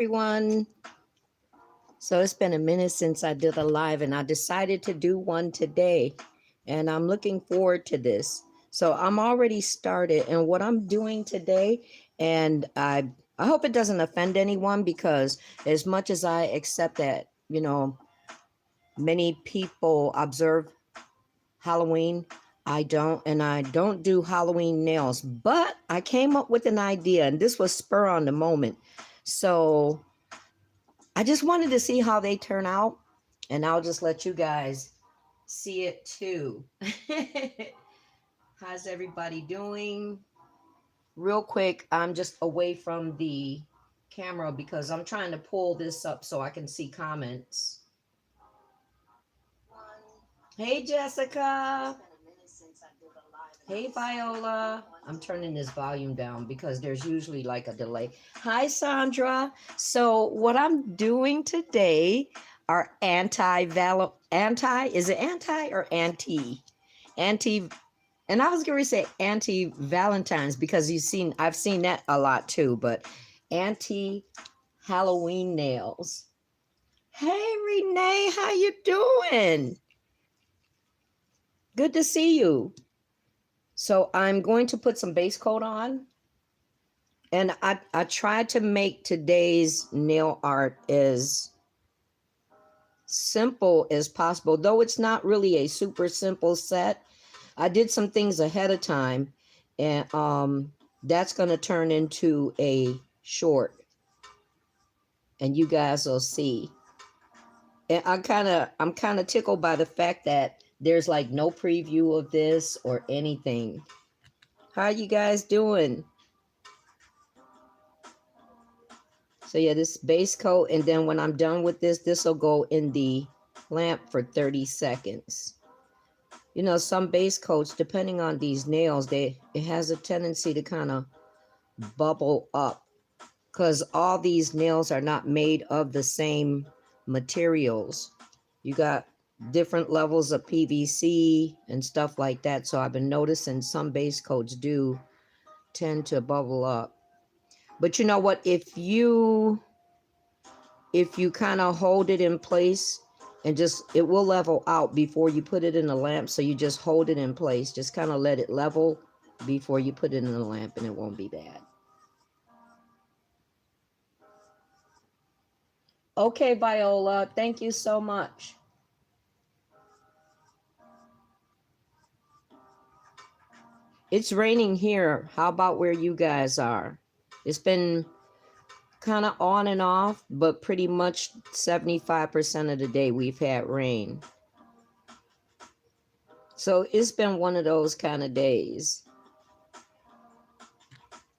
everyone. So it's been a minute since I did a live and I decided to do one today and I'm looking forward to this. So I'm already started and what I'm doing today, and I hope it doesn't offend anyone, because as much as I accept that, many people observe Halloween, I don't do Halloween nails, but I came up with an idea and this was spur on the moment. So I just wanted to see how they turn out, and I'll just let you guys see it too. How's everybody doing? Real quick, I'm just away from the camera because I'm trying to pull this up so I can see comments. Hey, Jessica. Hey, Viola. I'm turning this volume down because there's usually like a delay. Hi, Sandra. So what I'm doing today are is it anti or anti? Anti, and I was going to say anti-Valentine's because I've seen that a lot too, but anti-Halloween nails. Hey, Renee, how you doing? Good to see you. So I'm going to put some base coat on. And I tried to make today's nail art as simple as possible, though it's not really a super simple set. I did some things ahead of time, and that's going to turn into a short, and you guys will see. And I'm kind of tickled by the fact that there's like no preview of this or anything. How you guys doing? So yeah, this base coat, and then when I'm done with this will go in the lamp for 30 seconds. You know, some base coats, depending on these nails, it has a tendency to kind of bubble up because all these nails are not made of the same materials. You got different levels of PVC and stuff like that. So I've been noticing some base coats do tend to bubble up. But you know what? If you kind of hold it in place and it will level out before you put it in the lamp. So you just hold it in place, just kind of let it level before you put it in the lamp, and it won't be bad. Okay, Viola, thank you so much. It's raining here. How about where you guys are? It's been kind of on and off, but pretty much 75% of the day we've had rain. So it's been one of those kind of days.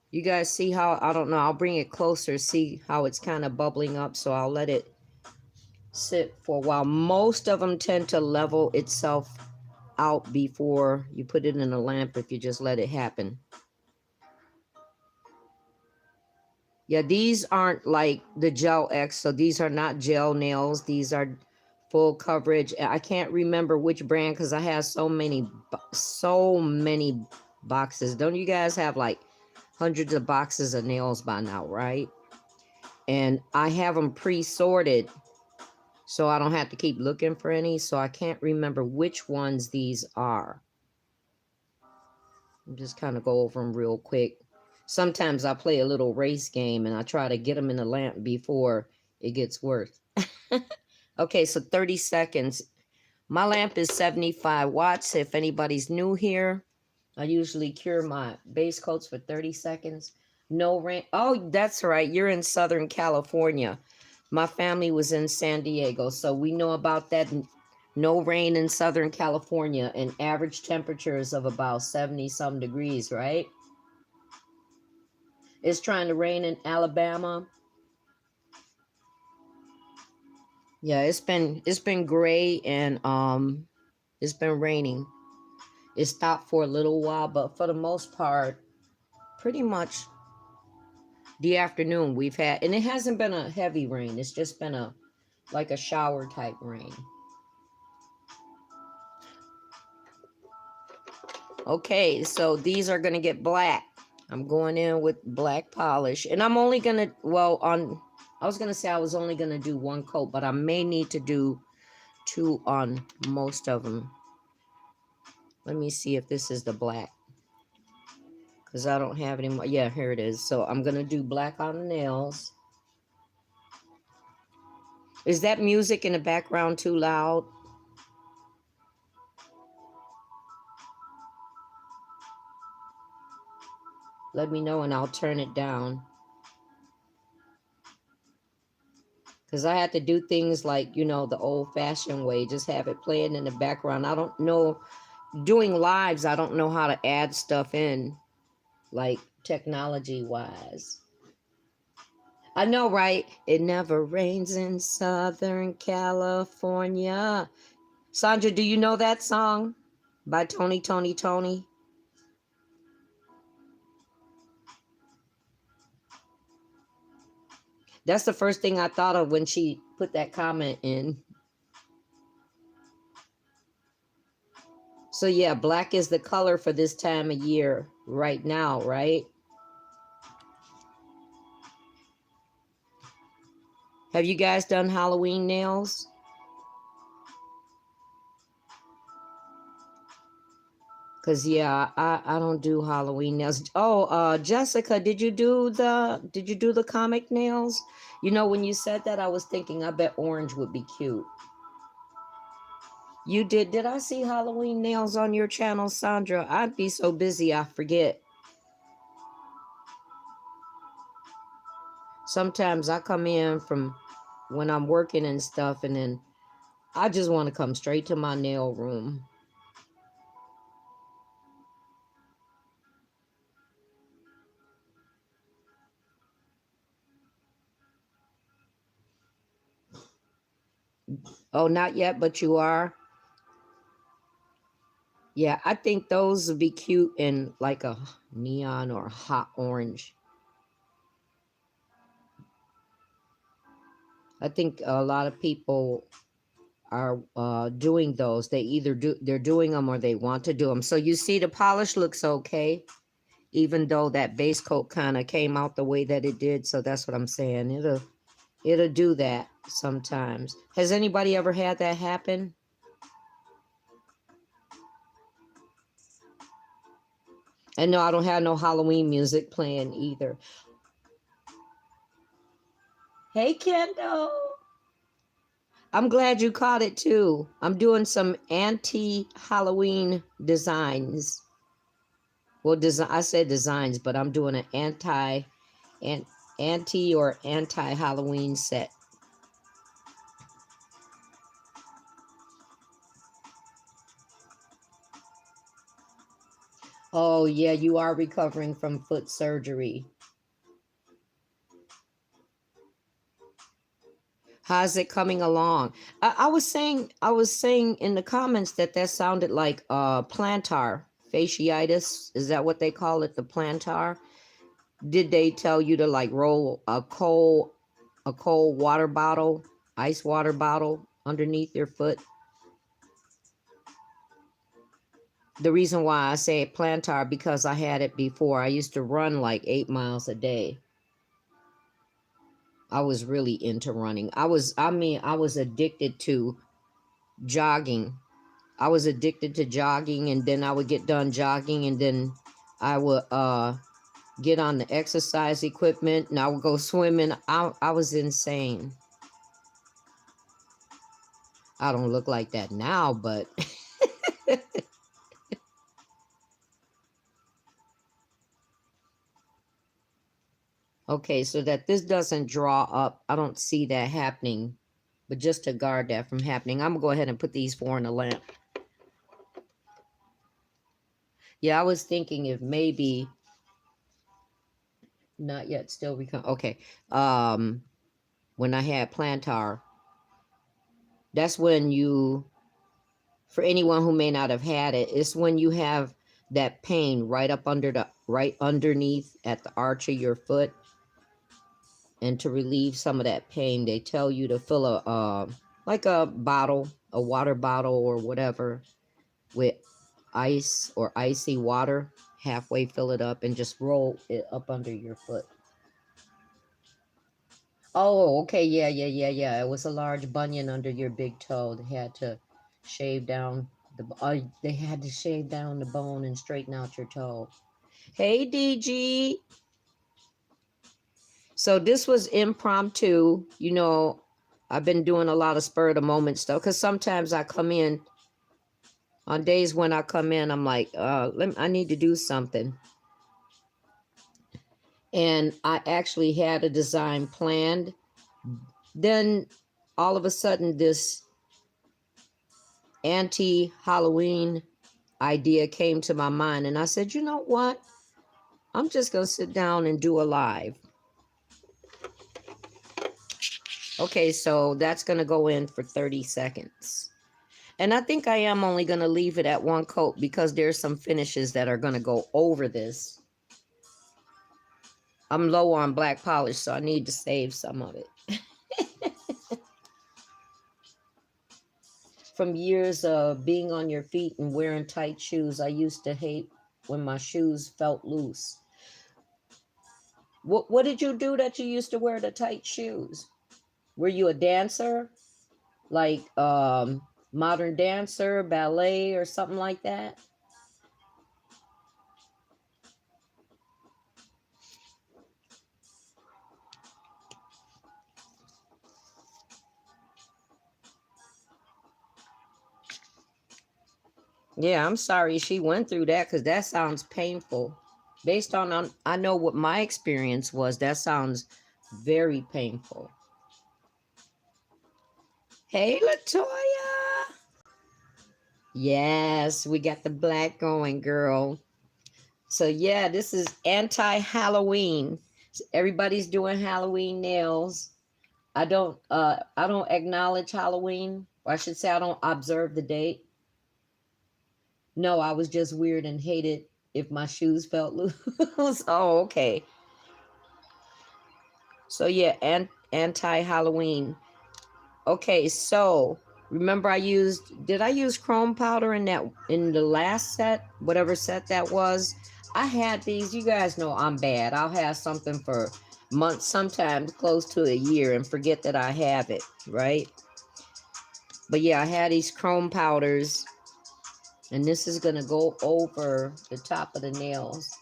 You guys see how, I don't know, I'll bring it closer, see how it's kind of bubbling up. So I'll let it sit for a while. Most of them tend to level itself out before you put it in a lamp if you just let it happen. Yeah, these aren't like the Gel X, so these are not gel nails. These are full coverage. I can't remember which brand because I have so many boxes. Don't you guys have like hundreds of boxes of nails by now, right? And I have them pre-sorted so I don't have to keep looking for any. So I can't remember which ones these are. I'll just kind of go over them real quick. Sometimes I play a little race game and I try to get them in the lamp before it gets worse. Okay, so 30 seconds. My lamp is 75 watts. If anybody's new here, I usually cure my base coats for 30 seconds. No rain. Oh, that's right. You're in Southern California. My family was in San Diego, so we know about that. No rain in Southern California, and average temperatures of about 70-some degrees, right? It's trying to rain in Alabama. Yeah, it's been gray and it's been raining. It stopped for a little while, but for the most part, pretty much the afternoon we've had, and it hasn't been a heavy rain. It's just been like a shower type rain. Okay, so these are gonna get black. I'm going in with black polish, and I'm only gonna, well, on I was going to say I was only going to do one coat, but I may need to do 2 on most of them. Let me see if this is the black, because I don't have any more. Yeah, here it is. So I'm going to do black on the nails. Is that music in the background too loud? Let me know and I'll turn it down. Because I had to do things like, you know, the old-fashioned way. Just have it playing in the background. I don't know. Doing lives, I don't know how to add stuff in, like technology-wise. I know, right? It never rains in Southern California. Sandra, do you know that song by Tony? That's the first thing I thought of when she put that comment in. So yeah, black is the color for this time of year right now, right? Have you guys done Halloween nails? Cause yeah, I don't do Halloween nails. Oh, Jessica, did you do the comic nails? You know, when you said that, I was thinking, I bet orange would be cute. You did. Did I see Halloween nails on your channel, Sandra? I'd be so busy, I forget. Sometimes I come in from when I'm working and stuff, and then I just want to come straight to my nail room. Oh, not yet, but you are? Yeah, I think those would be cute in like a neon or hot orange. I think a lot of people are doing those. They're doing them or they want to do them. So you see the polish looks okay, even though that base coat kind of came out the way that it did. So that's what I'm saying. It'll do that sometimes. Has anybody ever had that happen? And no, I don't have no Halloween music playing either. Hey, Kendall. I'm glad you caught it too. I'm doing some anti-Halloween designs. Well, I said designs, but I'm doing an anti or anti-Halloween set. Oh yeah, you are recovering from foot surgery. How's it coming along? I was saying in the comments that sounded like plantar fasciitis. Is that what they call it, the plantar? Did they tell you to like roll a cold water bottle, ice water bottle underneath your foot? The reason why I say plantar, because I had it before. I used to run like 8 miles a day. I was really into running. I was addicted to jogging. I was addicted to jogging, and then I would get done jogging, and then I would get on the exercise equipment, and I would go swimming. I was insane. I don't look like that now, but okay, so that this doesn't draw up. I don't see that happening, but just to guard that from happening, I'm gonna go ahead and put these 4 in the lamp. Yeah, I was thinking if maybe not yet, still recon. Okay, when I had plantar, that's when you, for anyone who may not have had it, it's when you have that pain right underneath at the arch of your foot. And to relieve some of that pain, they tell you to fill like a bottle, a water bottle or whatever, with ice or icy water. Halfway fill it up and just roll it up under your foot. Oh, okay. Yeah, yeah, yeah, yeah. It was a large bunion under your big toe. They had to shave down they had to shave down the bone and straighten out your toe. Hey, DG. So this was impromptu. You know, I've been doing a lot of spur of the moment stuff because sometimes I come in on days when I come in, I'm like, I need to do something. And I actually had a design planned. Then all of a sudden, this anti-Halloween idea came to my mind. And I said, you know what? I'm just going to sit down and do a live. Okay, so that's going to go in for 30 seconds. And I think I am only going to leave it at one coat because there's some finishes that are going to go over this. I'm low on black polish, so I need to save some of it. From years of being on your feet and wearing tight shoes, I used to hate when my shoes felt loose. What did you do that you used to wear the tight shoes? Were you a dancer? Like modern dancer, ballet, or something like that? Yeah, I'm sorry she went through that because that sounds painful. Based on I know what my experience was, that sounds very painful. Hey, Latoya. Yes, we got the black going, girl. So yeah, this is anti-Halloween. So everybody's doing Halloween nails. I don't acknowledge Halloween. Or I should say I don't observe the date. No, I was just weird and hated if my shoes felt loose. Oh, okay. So yeah, anti-Halloween. Okay, so remember did I use chrome powder in the last set, whatever set that was? I had these, you guys know I'm bad. I'll have something for months, sometimes close to a year, and forget that I have it, right? But yeah, I had these chrome powders, and this is gonna go over the top of the nails.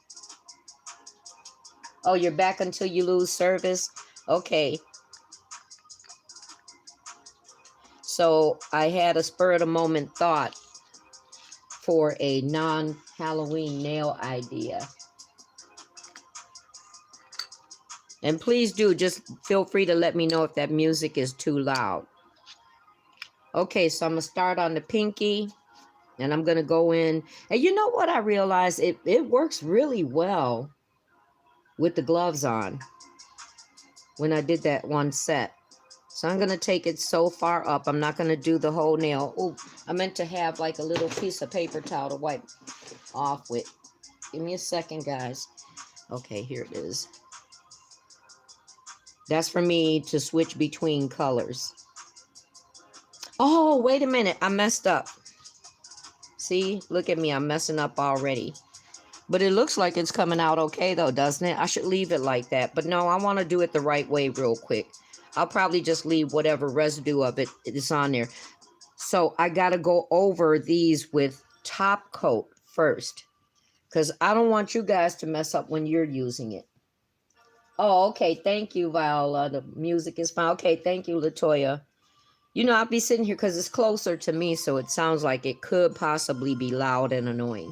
Oh, you're back until you lose service? Okay. So I had a spur of the moment thought for a non-Halloween nail idea. And please do, just feel free to let me know if that music is too loud. Okay, so I'm going to start on the pinky. And I'm going to go in. And you know what I realized? It works really well with the gloves on when I did that one set. So I'm going to take it so far up. I'm not going to do the whole nail. Oh, I meant to have like a little piece of paper towel to wipe off with. Give me a second, guys. Okay, here it is. That's for me to switch between colors. Oh, wait a minute. I messed up. See, look at me. I'm messing up already. But it looks like it's coming out okay, though, doesn't it? I should leave it like that. But no, I want to do it the right way real quick. I'll probably just leave whatever residue of it is on there. So I got to go over these with top coat first, because I don't want you guys to mess up when you're using it. Oh, okay. Thank you, Viola. The music is fine. Okay, thank you, Latoya. You know, I'll be sitting here because it's closer to me, so it sounds like it could possibly be loud and annoying.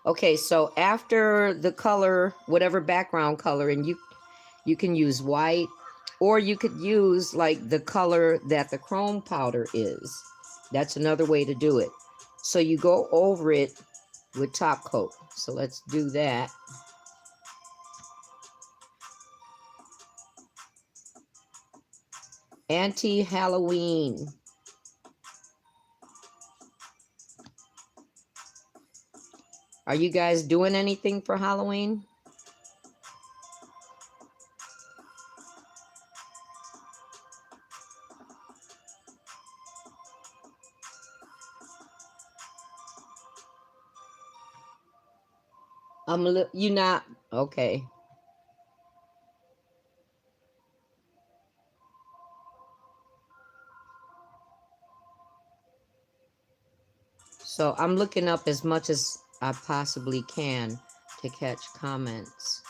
Okay, so after the color, whatever background color, and you can use white, or you could use like the color that the chrome powder is. That's another way to do it. So you go over it with top coat. So let's do that. Anti-Halloween. Are you guys doing anything for Halloween? You not okay. So I'm looking up as much as I possibly can to catch comments.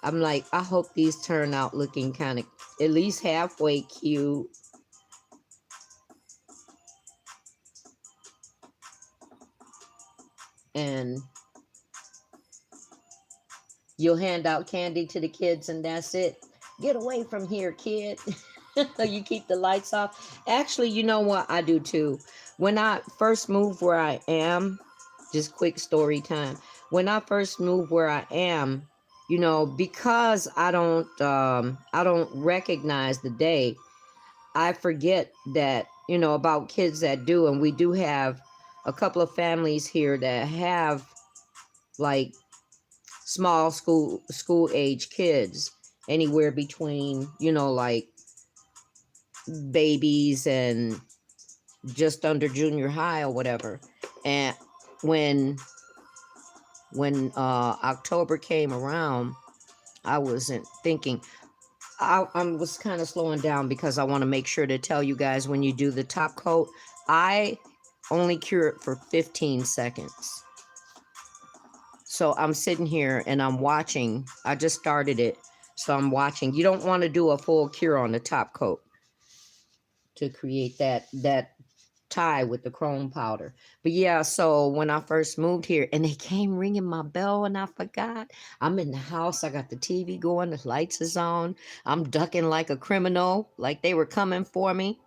I'm like, I hope these turn out looking kind of at least halfway cute. And you'll hand out candy to the kids and that's it. Get away from here, kid. You keep the lights off. Actually, you know what? I do too. When I first moved where I am, just quick story time. When I first moved where I am, you know, because I don't recognize the day, I forget that, you know, about kids that do. And we do have a couple of families here that have like small school age kids, anywhere between, you know, like babies and just under junior high or whatever. And when October came around, I wasn't thinking. I was kind of slowing down because I want to make sure to tell you guys, when you do the top coat, I only cure it for 15 seconds. So I'm sitting here and I'm watching. I just started it, so I'm watching. You don't want to do a full cure on the top coat to create that tie with the chrome powder. But yeah, so when I first moved here and they came ringing my bell and I forgot. I'm in the house, I got the TV going, the lights is on. I'm ducking like a criminal, like they were coming for me.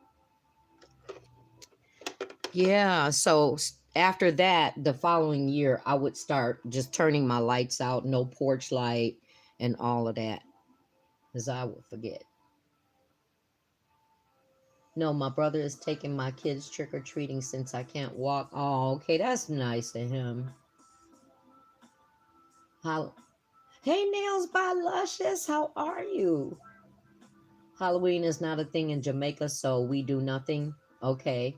Yeah, so after that, the following year, I would start just turning my lights out, no porch light and all of that, because I would forget. No, my brother is taking my kids trick-or-treating since I can't walk. Oh, okay, that's nice of him. How? Hey, Nails by Luscious, how are you? Halloween is not a thing in Jamaica, so we do nothing. Okay.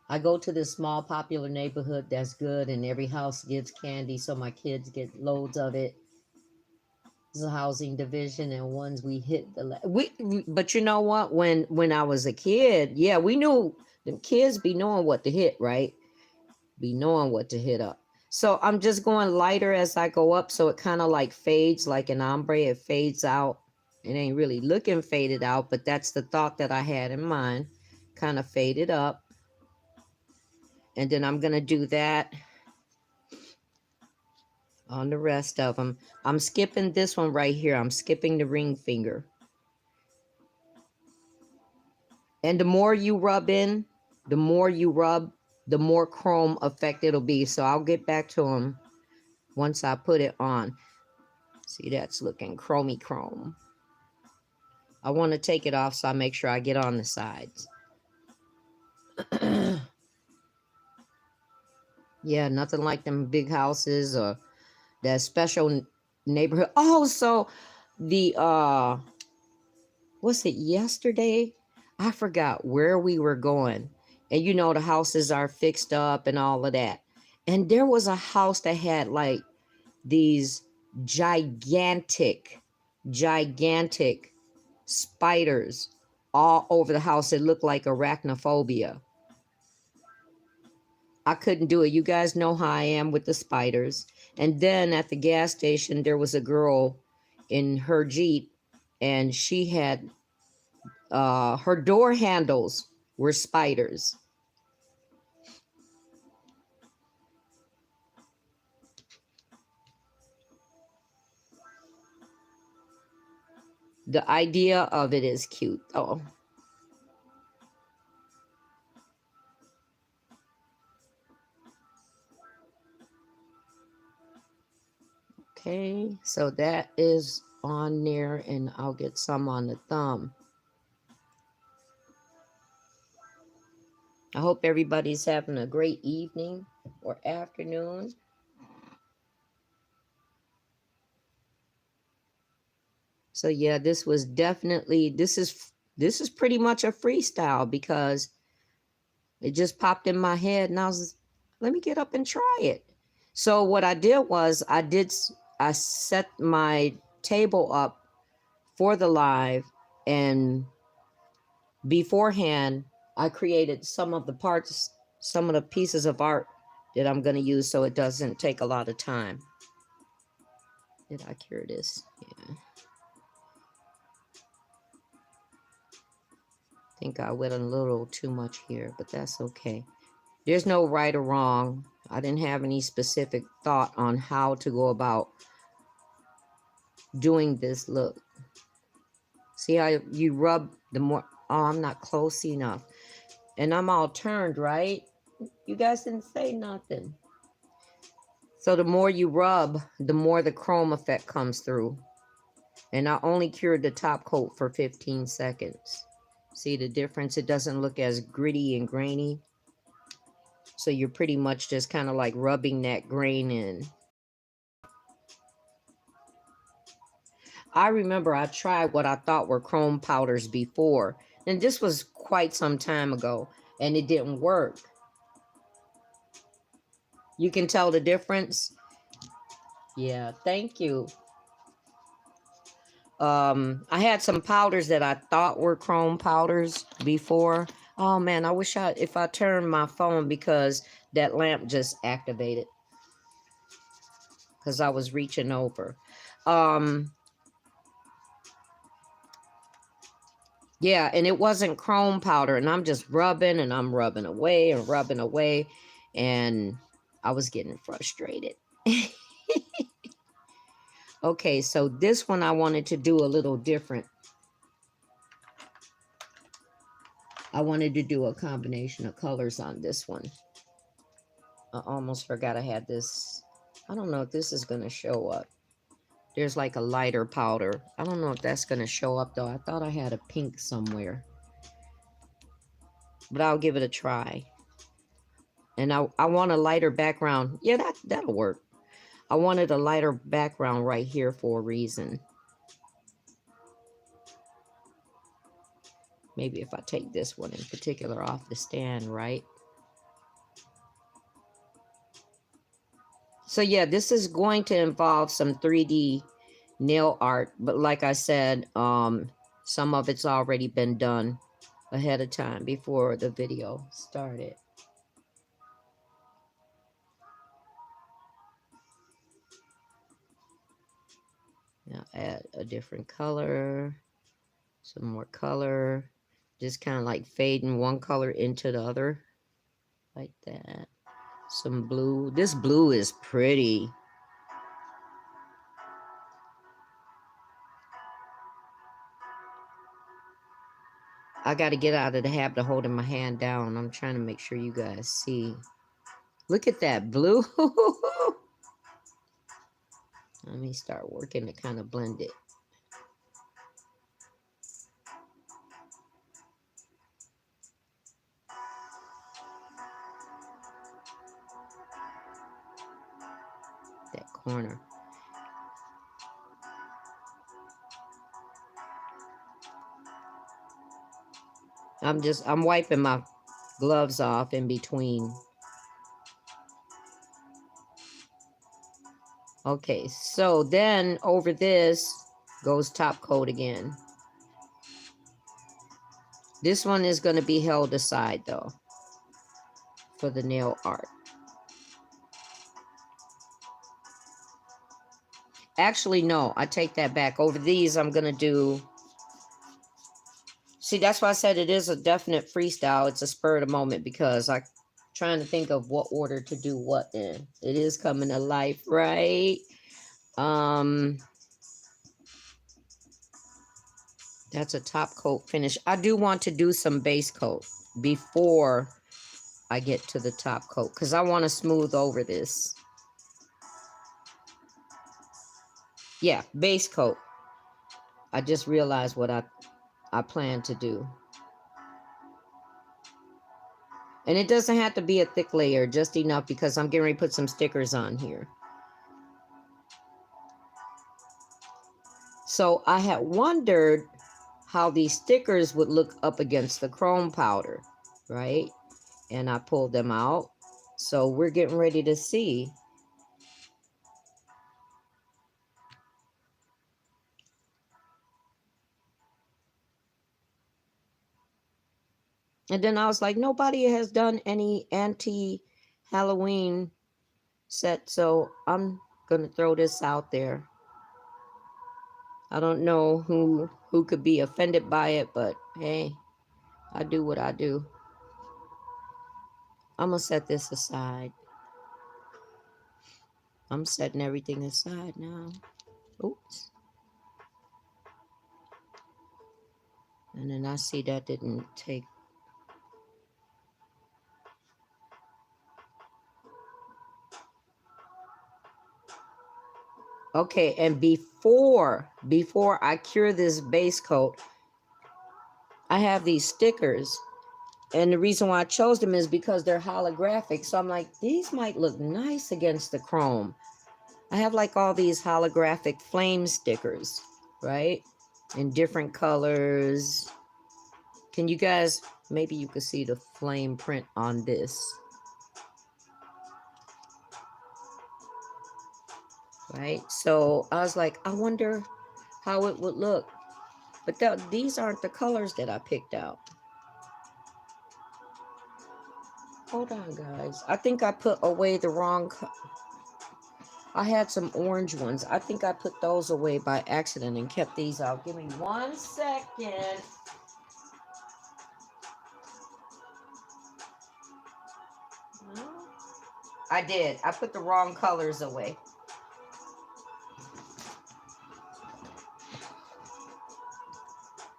I go to this small popular neighborhood that's good, and every house gives candy, so my kids get loads of it. It's a housing division, and once we hit but you know what? When I was a kid, yeah, we knew the kids be knowing what to hit, right? Be knowing what to hit up. So I'm just going lighter as I go up, so it kind of like fades like an ombre. It fades out. It ain't really looking faded out, but that's the thought that I had in mind. Kind of faded up. And then I'm going to do that on the rest of them. I'm skipping this one right here. I'm skipping the ring finger. And the more you rub in, the more you rub, the more chrome effect it'll be. So I'll get back to them once I put it on. See, that's looking chromey chrome. I want to take it off so I make sure I get on the sides. Yeah, nothing like them big houses or that special neighborhood. Oh, so the was it yesterday? I forgot where we were going. And you know the houses are fixed up and all of that. And there was a house that had like these gigantic spiders all over the house. It looked like arachnophobia. I couldn't do it. You guys know how I am with the spiders. And then at the gas station, there was a girl in her Jeep, and she had her door handles were spiders. The idea of it is cute, though. Okay, so that is on there, and I'll get some on the thumb. I hope everybody's having a great evening or afternoon. So yeah, this was definitely, this is pretty much a freestyle because it just popped in my head and I was, let me get up and try it. So what I did was I set my table up for the live, and beforehand, I created some of the parts, some of the pieces of art that I'm going to use so it doesn't take a lot of time. Did I cure this? Yeah. I think I went a little too much here, but that's okay. There's no right or wrong. I didn't have any specific thought on how to go about doing this look. See how you rub the more... Oh, I'm not close enough. And I'm all turned, right? You guys didn't say nothing. So the more you rub, the more the chrome effect comes through. And I only cured the top coat for 15 seconds. See the difference? It doesn't look as gritty and grainy. So you're pretty much just kind of like rubbing that grain in. I remember I tried what I thought were chrome powders before. And this was quite some time ago. And it didn't work. You can tell the difference? Yeah, thank you. I had some powders that I thought were chrome powders before. Oh man, I wish if I turned my phone, because that lamp just activated because I was reaching over. Yeah, and it wasn't chrome powder, and I'm just rubbing and I'm rubbing away and rubbing away, and I was getting frustrated. Okay, so this one I wanted to do a little different. I wanted to do a combination of colors on this one. I almost forgot I had this. I don't know if this is going to show up. There's like a lighter powder. I don't know if that's going to show up though. I thought I had a pink somewhere. But I'll give it a try. And I want a lighter background. Yeah, that'll work. I wanted a lighter background right here for a reason. Maybe if I take this one in particular off the stand, right? So yeah, this is going to involve some 3D nail art. But like I said, some of it's already been done ahead of time before the video started. Now add a different color, some more color, just kind of like fading one color into the other, like that. Some blue. This blue is pretty. I got to get out of the habit of holding my hand down. I'm trying to make sure you guys see. Look at that blue. Let me start working to kind of blend it. That corner. I'm wiping my gloves off in between. Okay, so then over this goes top coat again. This one is going to be held aside though for the nail art. Actually, no, I take that back. Over these, I'm going to do... See, that's why I said it is a definite freestyle. It's a spur of the moment because I'm trying to think of what order to do what in. It is coming to life, right? That's a top coat finish. I do want to do some base coat before I get to the top coat because I want to smooth over this. Yeah, base coat. I just realized what I plan to do. And it doesn't have to be a thick layer, just enough because I'm getting ready to put some stickers on here. So I had wondered how these stickers would look up against the chrome powder, right? And I pulled them out. So we're getting ready to see. And then I was like, nobody has done any anti-Halloween set, so I'm gonna throw this out there. I don't know who could be offended by it, but hey, I do what I do. I'm gonna set this aside. I'm setting everything aside now. Oops. And then I see that didn't take. Okay, and before I cure this base coat, I have these stickers. And the reason why I chose them is because they're holographic. So I'm like, these might look nice against the chrome. I have like all these holographic flame stickers, right? In different colors. Can you guys, maybe you could see the flame print on this. Right? So I was like, I wonder how it would look. But these aren't the colors that I picked out. Hold on, guys. I think I put away the wrong... I had some orange ones. I think I put those away by accident and kept these out. Give me 1 second. No, I did. I put the wrong colors away.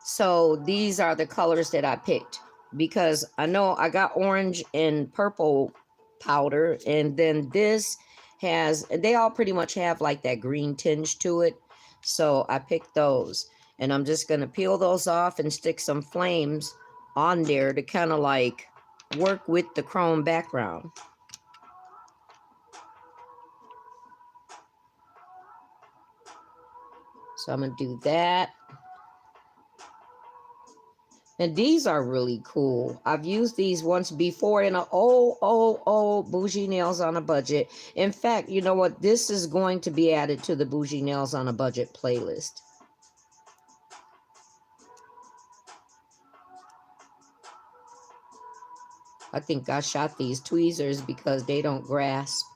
So these are the colors that I picked. Because I know I got orange and purple powder. And then this has... They all pretty much have like that green tinge to it. So I picked those. And I'm just going to peel those off and stick some flames on there to kind of like work with the chrome background. So I'm going to do that. And these are really cool. I've used these once before in an old bougie nails on a budget. In fact, you know what? This is going to be added to the bougie nails on a budget playlist. I think I shot these tweezers because they don't grasp.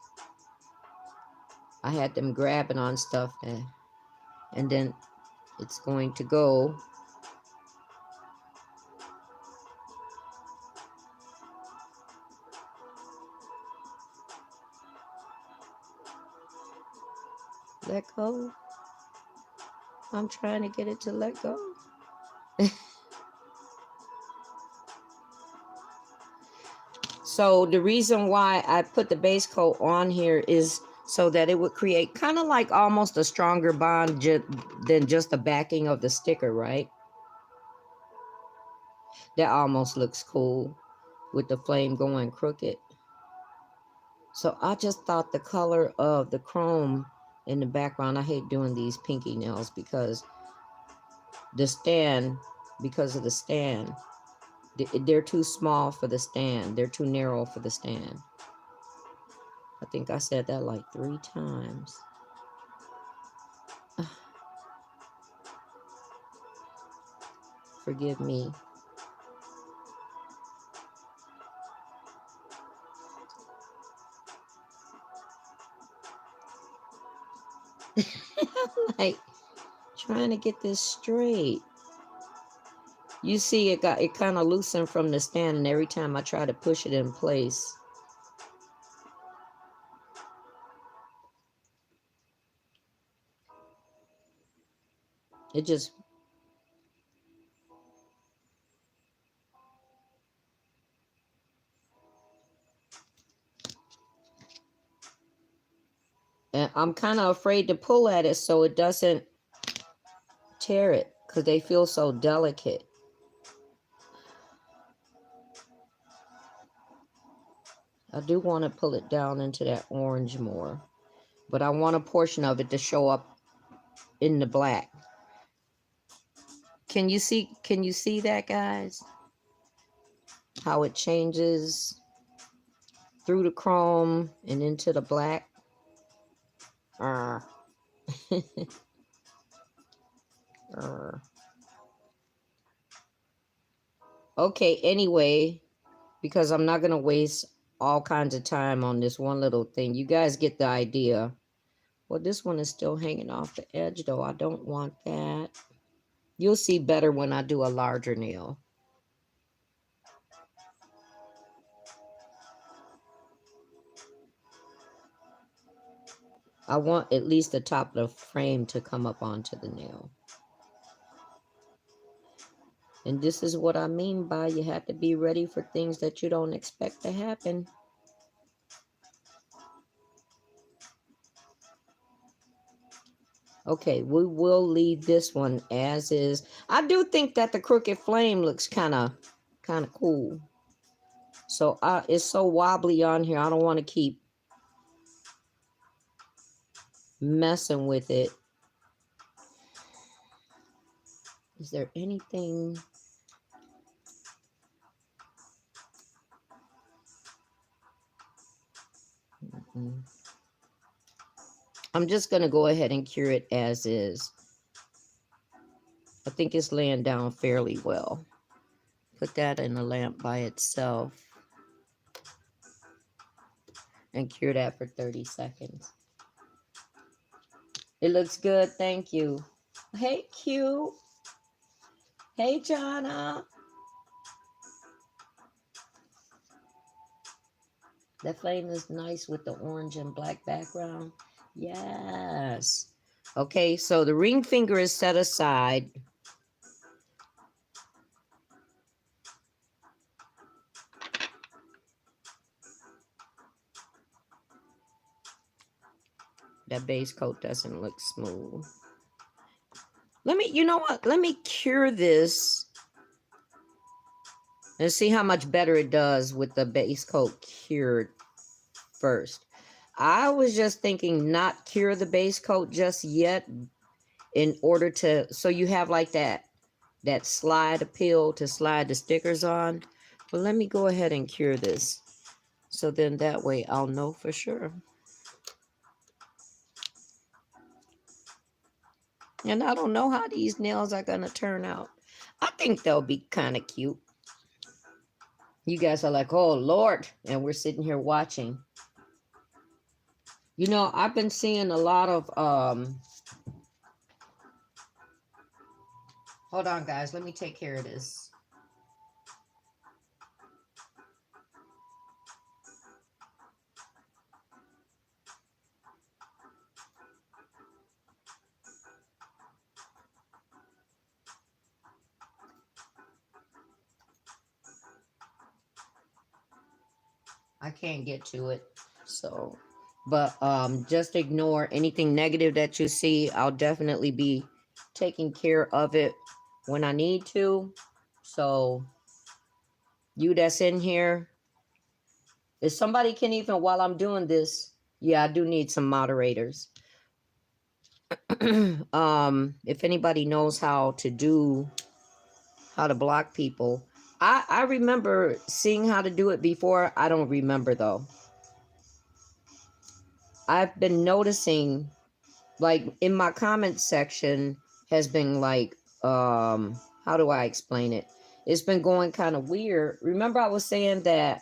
I had them grabbing on stuff there. And then it's going to go. Let go. I'm trying to get it to let go. So the reason why I put the base coat on here is so that it would create kind of like almost a stronger bond than just the backing of the sticker, right? That almost looks cool with the flame going crooked. So I just thought the color of the chrome in the background, I hate doing these pinky nails because the stand, because of the stand, they're too small for the stand. They're too narrow for the stand. I think I said that like 3 times. Forgive me. Like trying to get this straight. You see it kind of loosened from the stand, and every time I try to push it in place, it just... And I'm kind of afraid to pull at it so it doesn't tear it because they feel so delicate. I do want to pull it down into that orange more, but I want a portion of it to show up in the black. Can you see that, guys? How it changes through the chrome and into the black. Okay, anyway, because I'm not going to waste all kinds of time on this one little thing. You guys get the idea. Well, this one is still hanging off the edge, though. I don't want that. You'll see better when I do a larger nail. I want at least the top of the frame to come up onto the nail. And this is what I mean by you have to be ready for things that you don't expect to happen. Okay, we will leave this one as is. I do think that the crooked flame looks kind of cool. So it's so wobbly on here. I don't want to keep messing with it. Is there anything? I'm just going to go ahead and cure it as is. I think it's laying down fairly well. Put that in the lamp by itself. And cure that for 30 seconds. It looks good. Thank you. Hey, Q. Hey, Jonna. That flame is nice with the orange and black background. Yes. Okay, so the ring finger is set aside. That base coat doesn't look smooth. You know what? Let me cure this and see how much better it does with the base coat cured first. I was just thinking not cure the base coat just yet in order to, so you have like that slide appeal to slide the stickers on. But let me go ahead and cure this. So then that way I'll know for sure. And I don't know how these nails are going to turn out. I think they'll be kind of cute. You guys are like, oh, Lord. And we're sitting here watching. You know, I've been seeing a lot of... Hold on, guys. Let me take care of this. I can't get to it. So, but just ignore anything negative that you see. I'll definitely be taking care of it when I need to. So, you that's in here, if somebody can even, while I'm doing this, yeah, I do need some moderators. If anybody knows how to block people. I remember seeing how to do it before. I don't remember though. I've been noticing, like, in my comment section has been like, how do I explain it? It's been going kind of weird. Remember I was saying that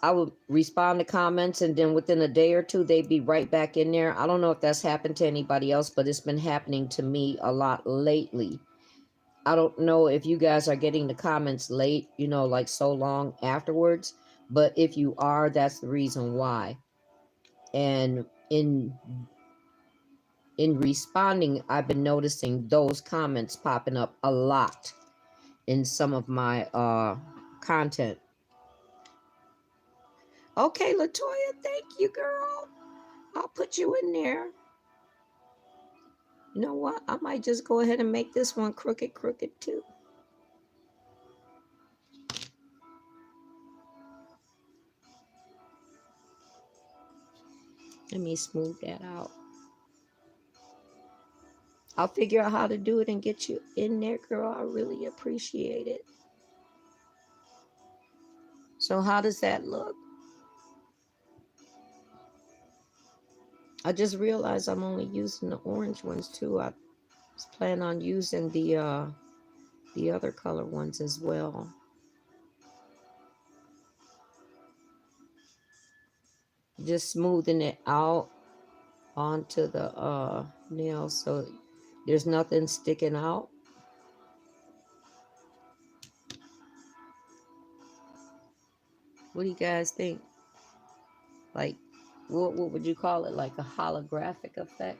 I would respond to comments and then within a day or two, they'd be right back in there. I don't know if that's happened to anybody else, but it's been happening to me a lot lately. I don't know if you guys are getting the comments late, you know, like so long afterwards, but if you are, that's the reason why. And in responding, I've been noticing those comments popping up a lot in some of my content. Okay, Latoya, thank you, girl. I'll put you in there. You know what? I might just go ahead and make this one crooked too. Let me smooth that out. I'll figure out how to do it and get you in there, girl. I really appreciate it. So how does that look? I just realized I'm only using the orange ones too. I was planning on using the other color ones as well. Just smoothing it out onto the nail so there's nothing sticking out. What do you guys think? Like, what would you call it? Like a holographic effect?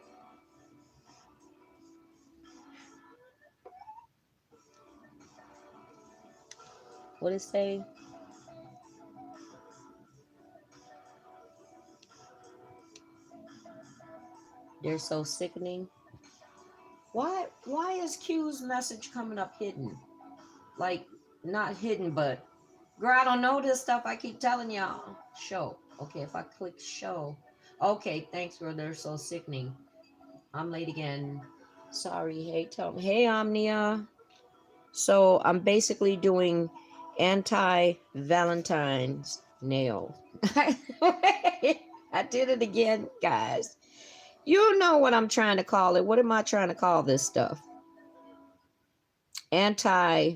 What it say? They're so sickening. Why is Q's message coming up hidden? Like, not hidden, but girl, I don't know this stuff. I keep telling y'all. Show. Okay, if I click show. Okay, thanks, girl. They're so sickening. I'm late again. Sorry. Hey, tell me. Hey, Omnia. So I'm basically doing anti-Valentine's nail. I did it again, guys. You know what I'm trying to call it. What am I trying to call this stuff? Anti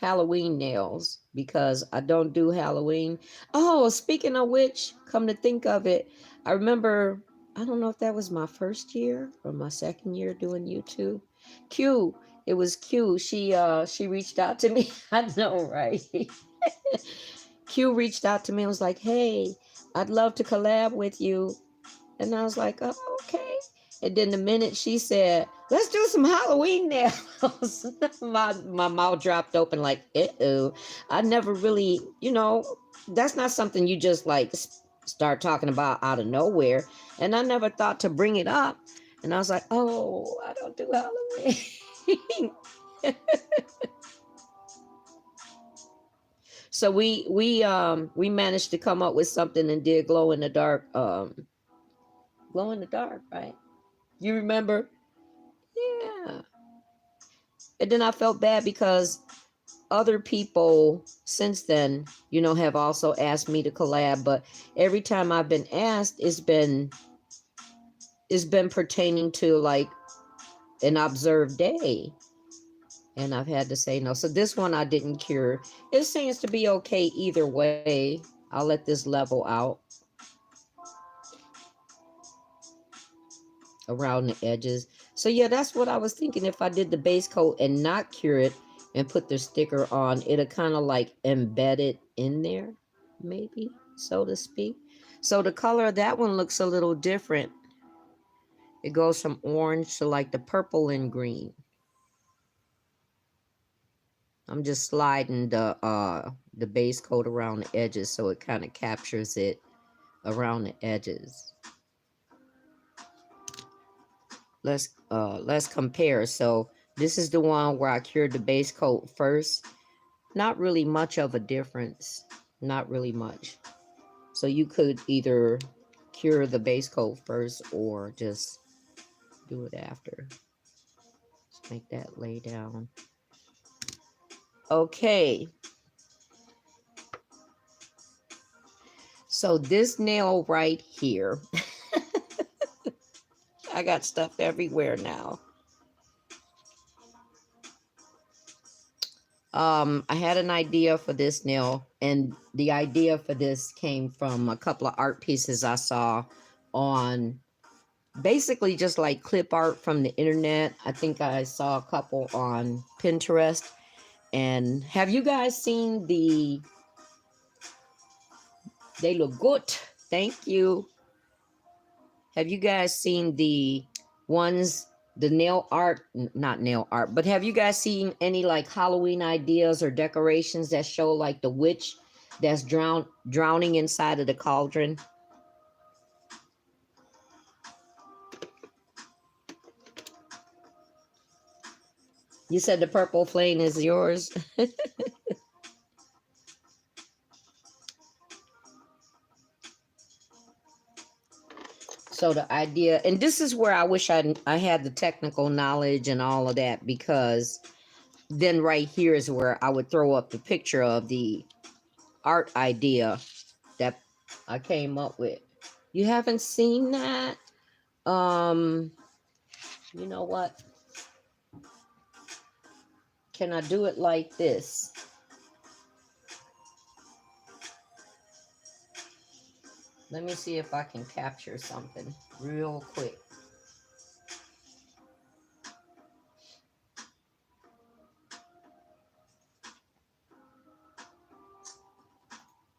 Halloween nails, because I don't do Halloween. Oh, speaking of which, come to think of it, I remember, I don't know if that was my first year or my second year doing YouTube. Q, it was Q. She reached out to me. I know, right? Q reached out to me and was like, "Hey, I'd love to collab with you." And I was like, "Oh, okay." And then the minute she said, "Let's do some Halloween nails," my mouth dropped open like, uh-oh. I never really, that's not something you just like start talking about out of nowhere. And I never thought to bring it up. And I was like, "Oh, I don't do Halloween." So we managed to come up with something and did glow in the dark, right? You remember? Yeah. And then I felt bad because other people since then, have also asked me to collab, but every time I've been asked, it's been pertaining to like an observed day. And I've had to say no. So this one I didn't cure. It seems to be okay either way. I'll let this level out around the edges. So yeah, that's what I was thinking. If I did the base coat and not cure it and put the sticker on, it'll kind of like embed it in there, maybe, so to speak. So the color of that one looks a little different. It goes from orange to like the purple and green. I'm just sliding the base coat around the edges so it kind of captures it around the edges. Let's compare. So this is the one where I cured the base coat first. Not really much of a difference. Not really much. So you could either cure the base coat first or just do it after. Let's make that lay down. Okay. So this nail right here, I got stuff everywhere now. I had an idea for this nail, and the idea for this came from a couple of art pieces I saw on basically just like clip art from the internet. I think I saw a couple on Pinterest. And have you guys seen they look good. Thank you. Have you guys seen the ones, the nail art, not nail art, but have you guys seen any like Halloween ideas or decorations that show like the witch that's drowning inside of the cauldron? You said the purple flame is yours. So the idea, and this is where I wish I had the technical knowledge and all of that, because then right here is where I would throw up the picture of the art idea that I came up with. You haven't seen that? You know what? Can I do it like this? Let me see if I can capture something real quick.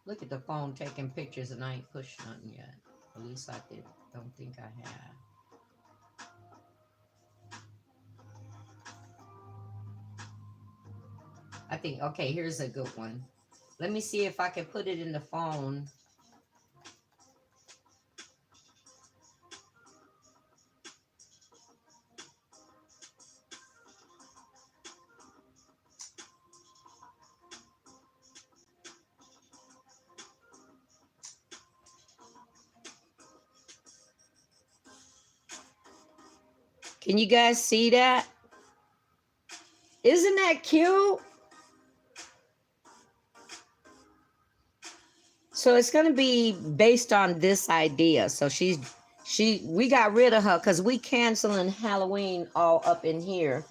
Look at the phone taking pictures and I ain't pushed nothing yet. At least I don't think I have. I think, okay, here's a good one. Let me see if I can put it in the phone. Can you guys see that? Isn't that cute? So it's going to be based on this idea. So we got rid of her because we canceling Halloween all up in here.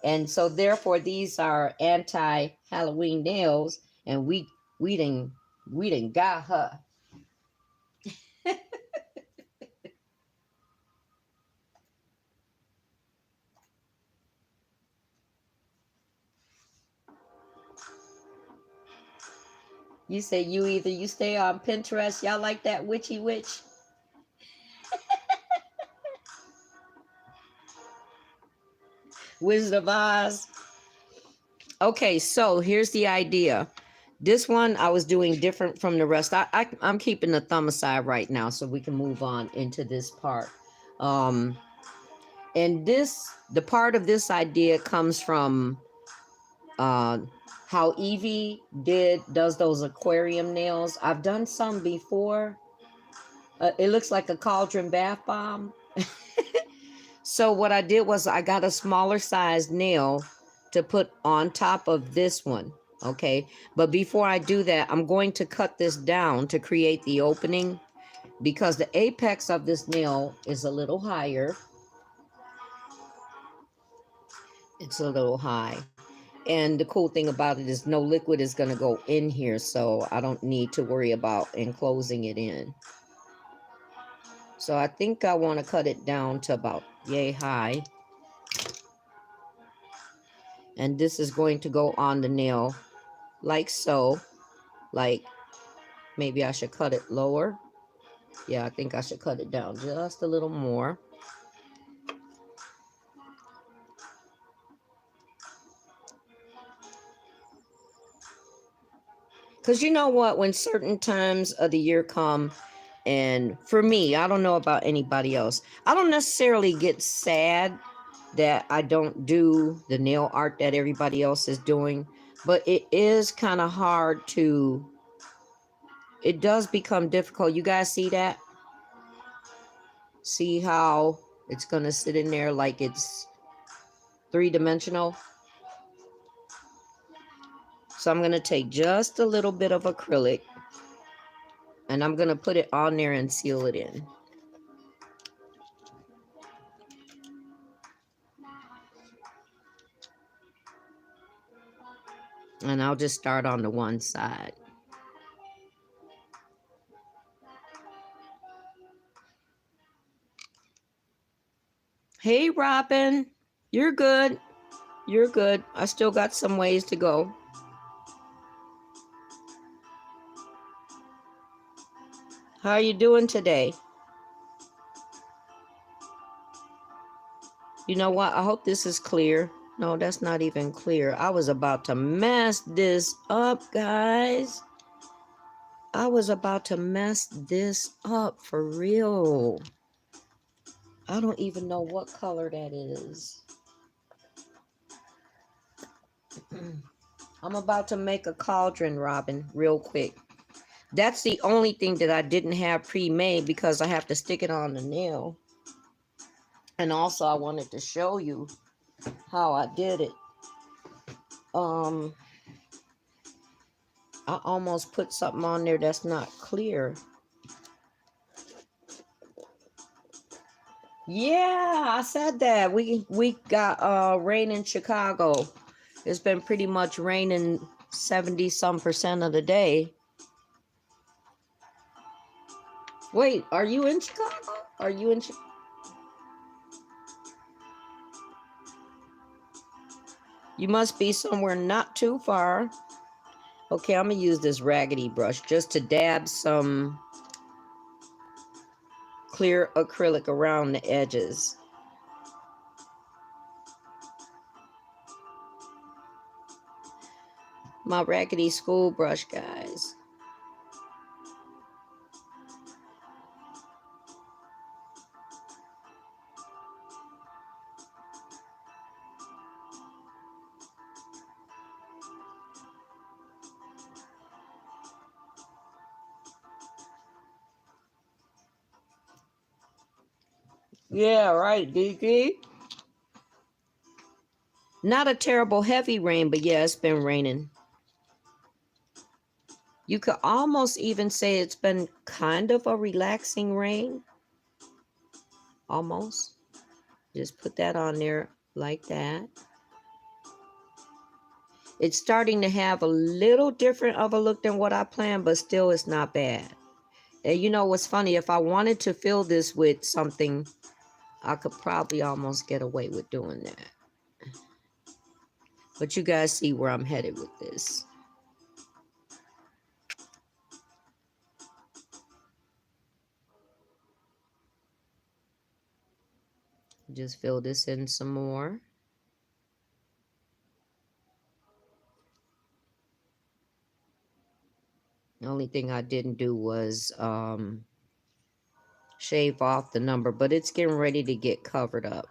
And so therefore these are anti-Halloween nails, and we didn't got her. You say you stay on Pinterest. Y'all like that witchy witch? Wizard of Oz. Okay, so here's the idea. This one I was doing different from the rest. I'm keeping the thumb aside right now so we can move on into this part. And the part of this idea comes from how Evie does those aquarium nails. I've done some before. It looks like a cauldron bath bomb. So what I did was I got a smaller size nail to put on top of this one. Okay, but before I do that, I'm going to cut this down to create the opening because the apex of this nail is a little higher. It's a little high. And the cool thing about it is no liquid is going to go in here, so I don't need to worry about enclosing it in. So I think I want to cut it down to about yay high. And this is going to go on the nail like so. Like maybe I should cut it lower. Yeah, I think I should cut it down just a little more. Because you know what? When certain times of the year come, and for me, I don't know about anybody else, I don't necessarily get sad that I don't do the nail art that everybody else is doing. But it is kind of hard to, it does become difficult. You guys see that? See how it's going to sit in there like it's three-dimensional? So I'm going to take just a little bit of acrylic and I'm going to put it on there and seal it in. And I'll just start on the one side. Hey, Robin, you're good. You're good. I still got some ways to go. How are you doing today? You know what? I hope this is clear. No, that's not even clear. I was about to mess this up, guys. I was about to mess this up for real. I don't even know what color that is. I'm about to make a cauldron, Robin, real quick. That's the only thing that I didn't have pre-made because I have to stick it on the nail. And also I wanted to show you how I did it. I almost put something on there that's not clear. Yeah, I said that. We got rain in Chicago. It's been pretty much raining 70-some% of the day. Wait, are you in Chicago? Are you in Chicago? You must be somewhere not too far. Okay, I'm gonna use this raggedy brush just to dab some clear acrylic around the edges. My raggedy school brush, guys. Yeah, right, DG. Not a terrible heavy rain, but yeah, it's been raining. You could almost even say it's been kind of a relaxing rain. Almost. Just put that on there like that. It's starting to have a little different of a look than what I planned, but still it's not bad. And you know what's funny? If I wanted to fill this with something, I could probably almost get away with doing that. But you guys see where I'm headed with this. Just fill this in some more. The only thing I didn't do was shave off the number, but it's getting ready to get covered up.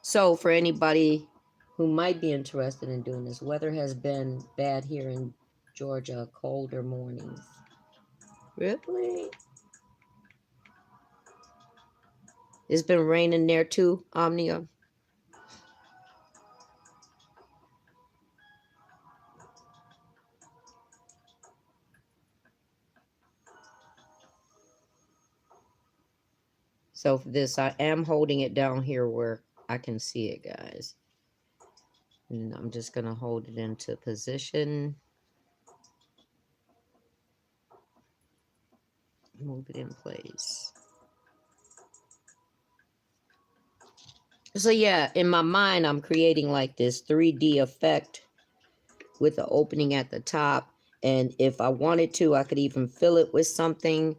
So for anybody who might be interested in doing this, weather has been bad here in Georgia, colder mornings. Really? It's been raining there too, Omnia. So for this, I am holding it down here where I can see it, guys. And I'm just going to hold it into position. Move it in place. So yeah, in my mind, I'm creating like this 3D effect with the opening at the top. And if I wanted to, I could even fill it with something.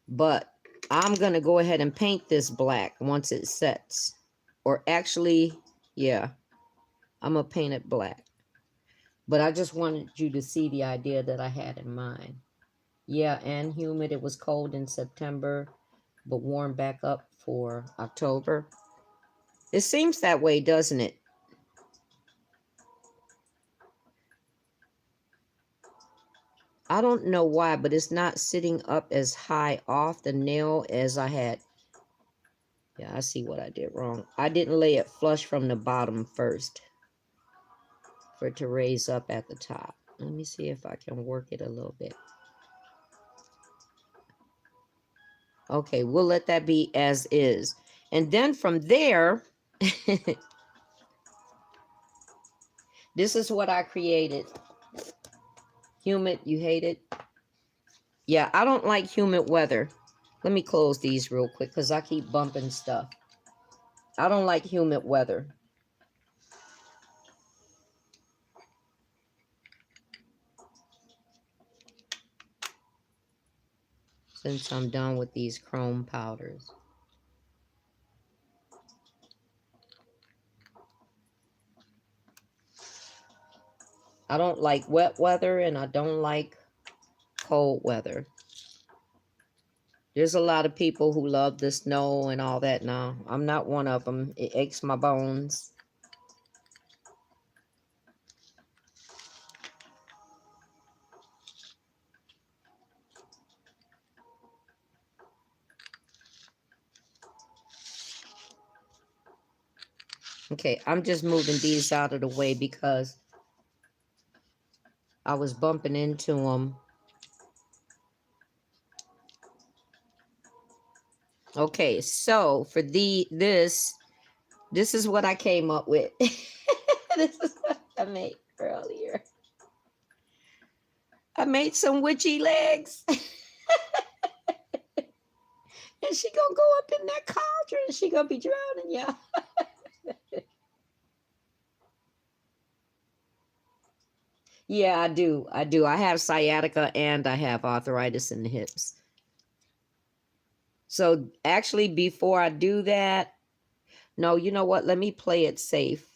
But I'm going to go ahead and paint this black once it sets. Or actually, yeah, I'm going to paint it black. But I just wanted you to see the idea that I had in mind. Yeah, and humid. It was cold in September, but warm back up for October. It seems that way, doesn't it? I don't know why, but it's not sitting up as high off the nail as I had. Yeah, I see what I did wrong. I didn't lay it flush from the bottom first for it to raise up at the top. Let me see if I can work it a little bit. Okay, we'll let that be as is. And then from there, this is what I created. Humid, you hate it? Yeah, I don't like humid weather. Let me close these real quick because I keep bumping stuff. I don't like humid weather. Since I'm done with these chrome powders. I don't like wet weather and I don't like cold weather. There's a lot of people who love the snow and all that now. I'm not one of them. It aches my bones. Okay, I'm just moving these out of the way because I was bumping into them. Okay, so for this is what I came up with. This is what I made earlier. I made some witchy legs. And she gonna go up in that cauldron. She gonna be drowning, yeah. Yeah, I do. I do. I have sciatica and I have arthritis in the hips. So actually, before I do that, no, you know what? Let me play it safe.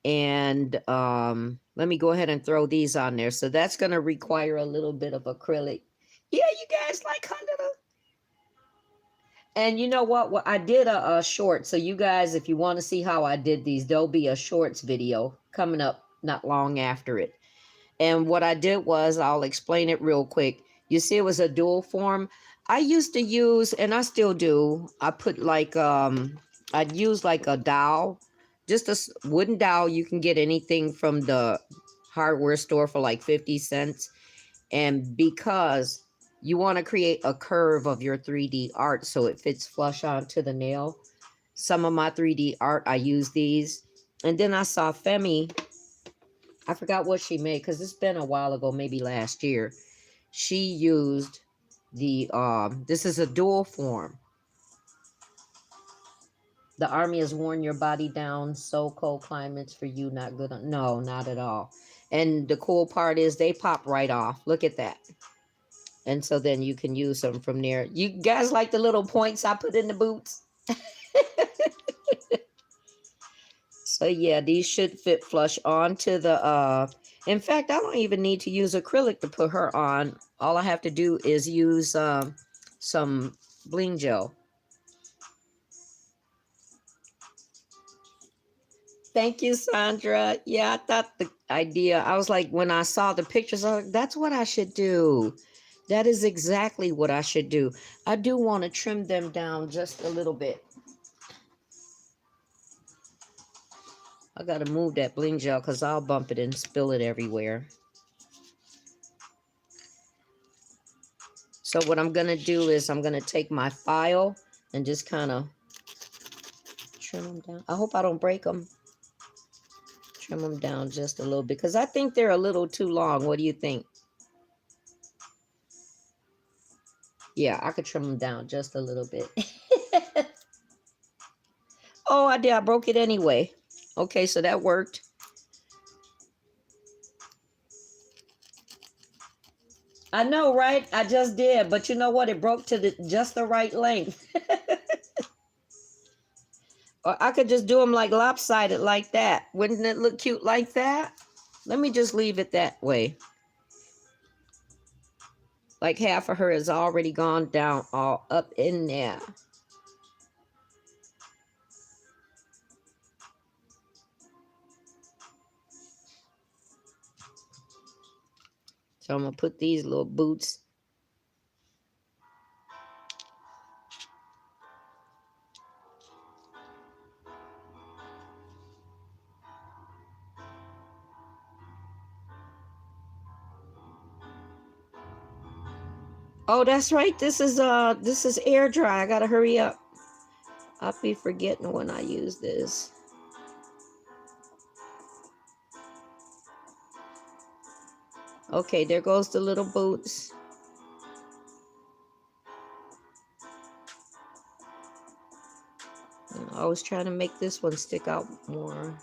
And let me go ahead and throw these on there. So that's going to require a little bit of acrylic. Yeah, you guys like her little. And you know what? Well, I did a short. So you guys, if you want to see how I did these, there'll be a shorts video coming up not long after it. And what I did was, I'll explain it real quick. You see, it was a dual form. I used to use, and I still do, I put like, I'd use like a dowel, just a wooden dowel. You can get anything from the hardware store for like 50 cents. And because you want to create a curve of your 3D art so it fits flush onto the nail, some of my 3D art, I use these. And then I saw Femi, I forgot what she made because it's been a while ago, maybe last year. She used the, this is a dual form. The army has worn your body down. So cold climates for you, not good. No, not at all. And the cool part is they pop right off. Look at that. And so then you can use them from there. You guys like the little points I put in the boots? So yeah, these should fit flush onto the, in fact, I don't even need to use acrylic to put her on. All I have to do is use some bling gel. Thank you, Sandra. Yeah, I thought the idea, I was like, when I saw the pictures, I was like, that's what I should do. That is exactly what I should do. I do want to trim them down just a little bit. I got to move that bling gel because I'll bump it and spill it everywhere. So what I'm going to do is I'm going to take my file and just kind of trim them down. I hope I don't break them. Trim them down just a little bit because I think they're a little too long. What do you think? Yeah, I could trim them down just a little bit. Oh, I did. I broke it anyway. Okay, so that worked. I know, right? I just did, but you know what? It broke to just the right length. Or I could just do them like lopsided like that. Wouldn't it look cute like that? Let me just leave it that way. Like half of her has already gone down all up in there. So I'm going to put these little boots. Oh, that's right. This is air dry. I got to hurry up. I'll be forgetting when I use this. Okay, there goes the little boots. I was trying to make this one stick out more.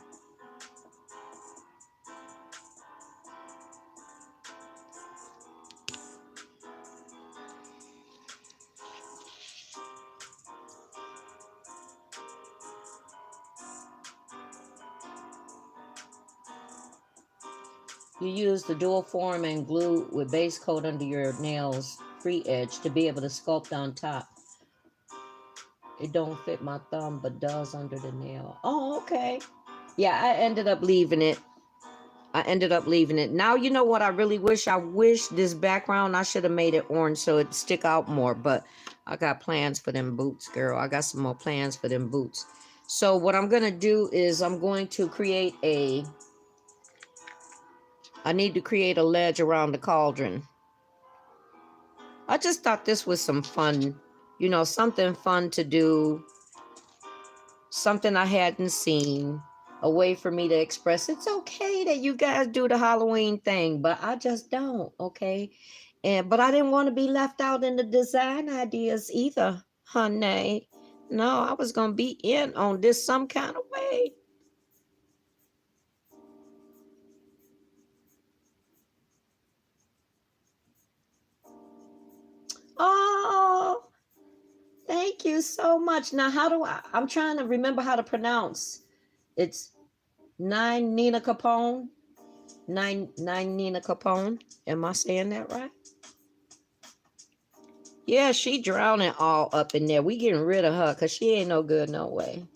You use the dual form and glue with base coat under your nails free edge to be able to sculpt on top. It don't fit my thumb, but does under the nail. Oh, okay. Yeah, I ended up leaving it. Now, you know what I really wish? I wish this background, I should have made it orange so it'd stick out more. But I got plans for them boots, girl. I got some more plans for them boots. So what I'm going to do is I'm going to create I need to create a ledge around the cauldron. I just thought this was some fun, you know, something fun to do. Something I hadn't seen. a way for me to express it's okay that you guys do the Halloween thing, but I just don't, okay? But I didn't want to be left out in the design ideas either, honey. No, I was going to be in on this some kind of way. Oh, thank you so much. Now, how do I'm trying to remember how to pronounce. It's Nina Capone. Nine Nina Capone. Am I saying that right? Yeah, she drowning all up in there. We getting rid of her because she ain't no good no way.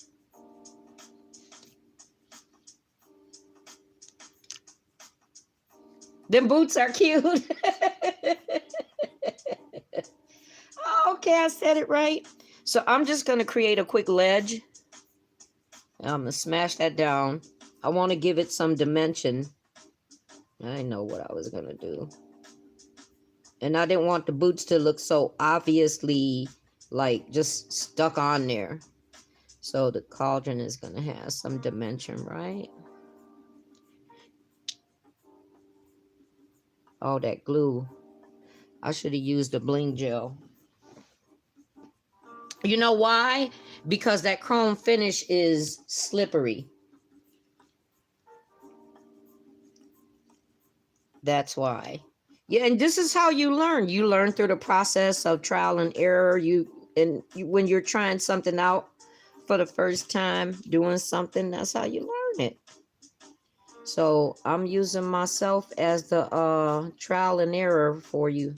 Them boots are cute. Oh, okay, I said it right. So I'm just going to create a quick ledge. I'm going to smash that down. I want to give it some dimension. I know what I was going to do. And I didn't want the boots to look so obviously like just stuck on there. So the cauldron is going to have some dimension, right? Oh, that glue. I should have used the bling gel. You know why? Because that chrome finish is slippery. That's why. Yeah, and this is how you learn. You learn through the process of trial and error. When you're trying something out for the first time, doing something, that's how you learn it. So I'm using myself as the trial and error for you.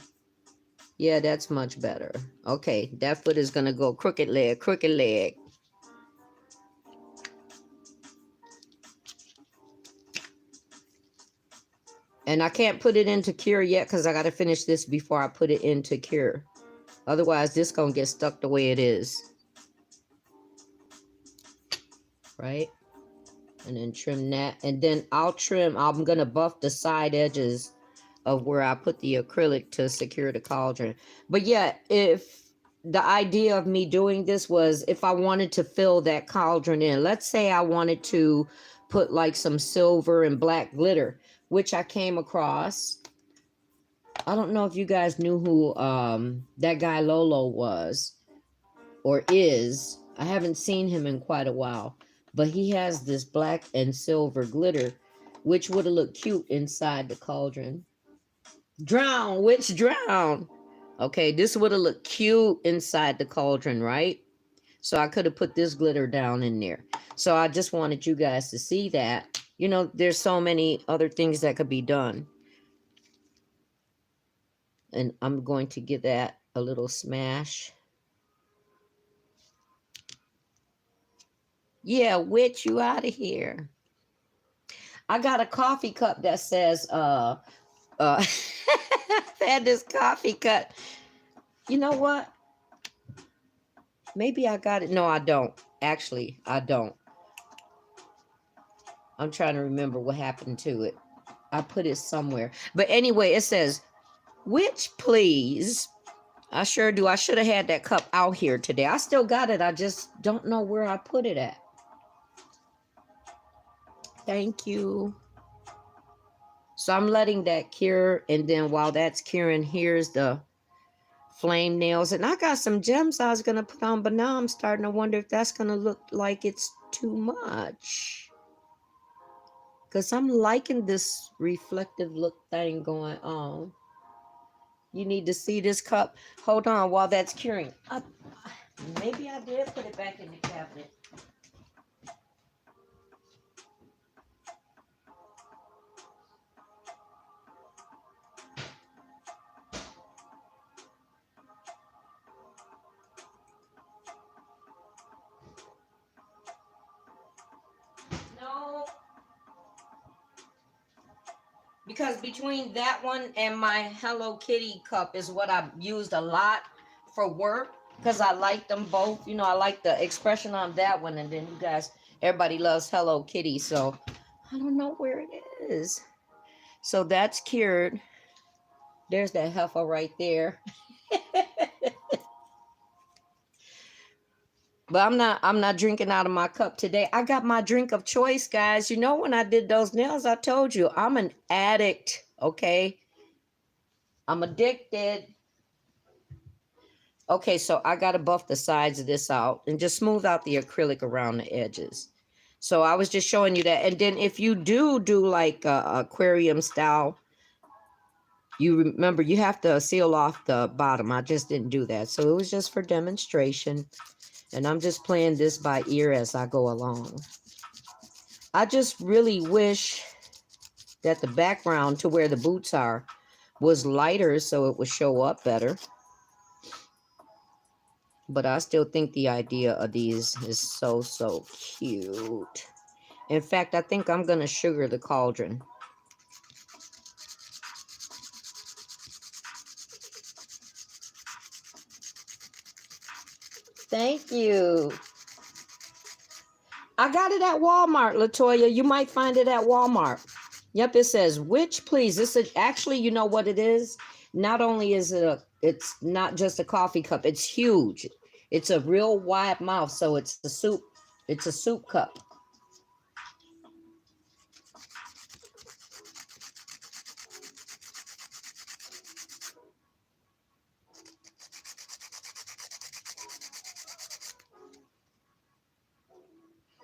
Yeah, that's much better. Okay, that foot is gonna go crooked leg, crooked leg. And I can't put it into cure yet because I got to finish this before I put it into cure. Otherwise, this going to get stuck the way it is. Right? And then trim that. And then I'm going to buff the side edges of where I put the acrylic to secure the cauldron. But yeah, if the idea of me doing this was if I wanted to fill that cauldron in, let's say I wanted to put like some silver and black glitter, which I came across. I don't know if you guys knew who that guy Lolo was or is. I haven't seen him in quite a while, but he has this black and silver glitter, which would have looked cute inside the cauldron. Drown, witch drown. Okay, this would have looked cute inside the cauldron, right? So I could have put this glitter down in there. So I just wanted you guys to see that. You know, there's so many other things that could be done. And I'm going to give that a little smash. Yeah, witch, you out of here. I got a coffee cup that says, had this coffee cup. You know what? Maybe I got it. No, I don't. Actually, I don't. I'm trying to remember what happened to it. I put it somewhere. But anyway, it says, witch, please. I sure do. I should have had that cup out here today. I still got it. I just don't know where I put it at. Thank you. So I'm letting that cure. And then while that's curing, here's the flame nails. And I got some gems I was going to put on, but now I'm starting to wonder if that's going to look like it's too much. Because I'm liking this reflective look thing going on. You need to see this cup. Hold on while that's curing. Maybe I did put it back in the cabinet. No. Because between that one and my Hello Kitty cup is what I've used a lot for work. Because I like them both. You know, I like the expression on that one. And then you guys, everybody loves Hello Kitty. So I don't know where it is. So that's cured. There's that heifer right there. But I'm not drinking out of my cup today. I got my drink of choice, guys. You know, when I did those nails, I told you I'm an addict, okay? I'm addicted. Okay, so I got to buff the sides of this out and just smooth out the acrylic around the edges. So I was just showing you that. And then if you do like aquarium style, you remember you have to seal off the bottom. I just didn't do that. So it was just for demonstration. And I'm just playing this by ear as I go along. I just really wish that the background to where the boots are was lighter so it would show up better. But I still think the idea of these is so, so cute. In fact, I think I'm going to sugar the cauldron. Thank you. I got it at Walmart, Latoya. You might find it at Walmart. Yep, it says, which please. This is actually, you know what it is? Not only is it it's not just a coffee cup, it's huge. It's a real wide mouth, so it's a soup cup.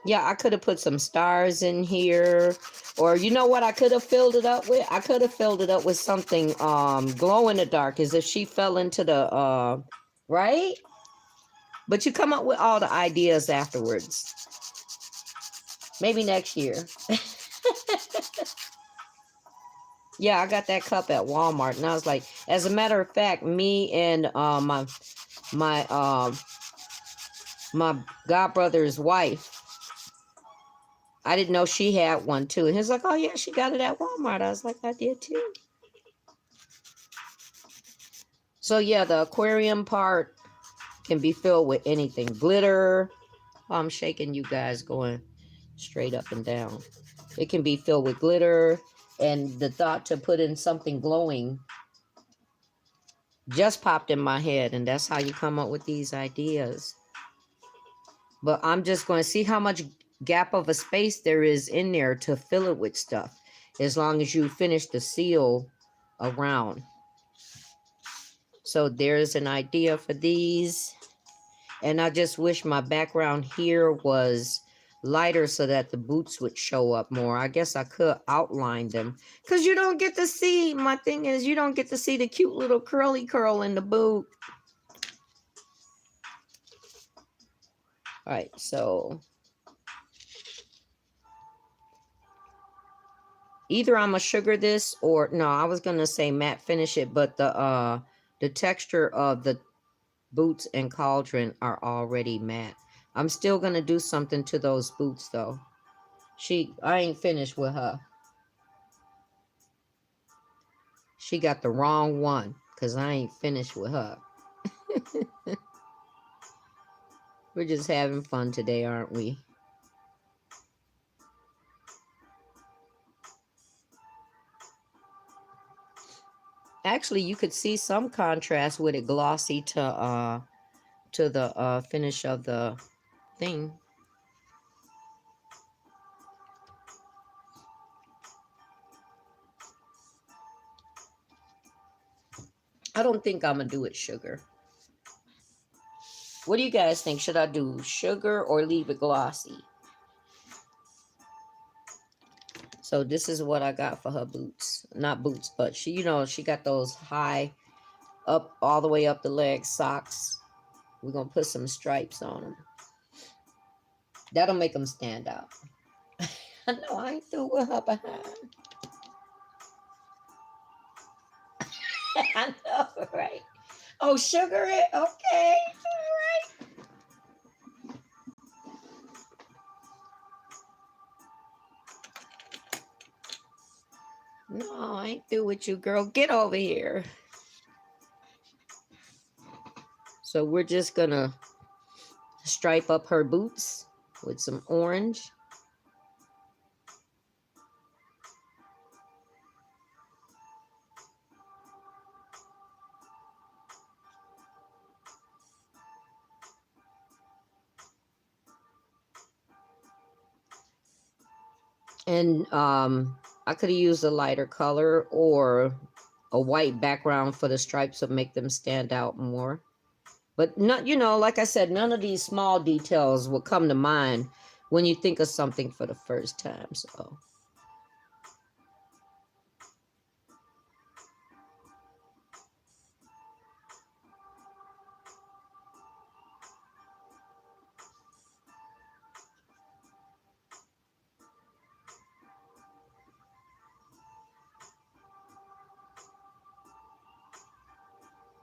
Yeah, I could have put some stars in here. Or you know what I could have filled it up with? I could have filled it up with something glow in the dark, as if she fell into the right? But you come up with all the ideas afterwards. Maybe next year. Yeah, I got that cup at Walmart, and I was like, as a matter of fact, me and my godbrother's wife, I didn't know she had one too. And he's like, oh yeah, she got it at Walmart. I was like, I did too. So yeah, the aquarium part can be filled with anything. Glitter. I'm shaking you guys going straight up and down. It can be filled with glitter. And the thought to put in something glowing just popped in my head. And that's how you come up with these ideas. But I'm just going to see how much gap of a space there is in there to fill it with stuff. As long as you finish the seal around. So there's an idea for these. And I just wish my background here was lighter so that the boots would show up more. I guess I could outline them. Because you don't get to see, my thing is, you don't get to see the cute little curly curl in the boot. All right, so either I'm gonna sugar this or no, I was gonna say matte finish it, but the texture of the boots and cauldron are already matte. I'm still gonna do something to those boots though. I ain't finished with her. She got the wrong one because I ain't finished with her. We're just having fun today, aren't we? Actually, you could see some contrast with it glossy to the finish of the thing. I don't think I'm gonna do it sugar. What do you guys think? Should I do sugar or leave it glossy? So this is what I got for her boots. Not boots, but she, you know, she got those high up all the way up the leg socks. We're gonna put some stripes on them. That'll make them stand out. I know I ain't through with her behind. I know, right? Oh, sugar it? Okay, all right. No, I ain't through with you, girl. Get over here. So we're just gonna stripe up her boots with some orange. And I could have used a lighter color or a white background for the stripes to make them stand out more. But not, you know, like I said, none of these small details will come to mind when you think of something for the first time. So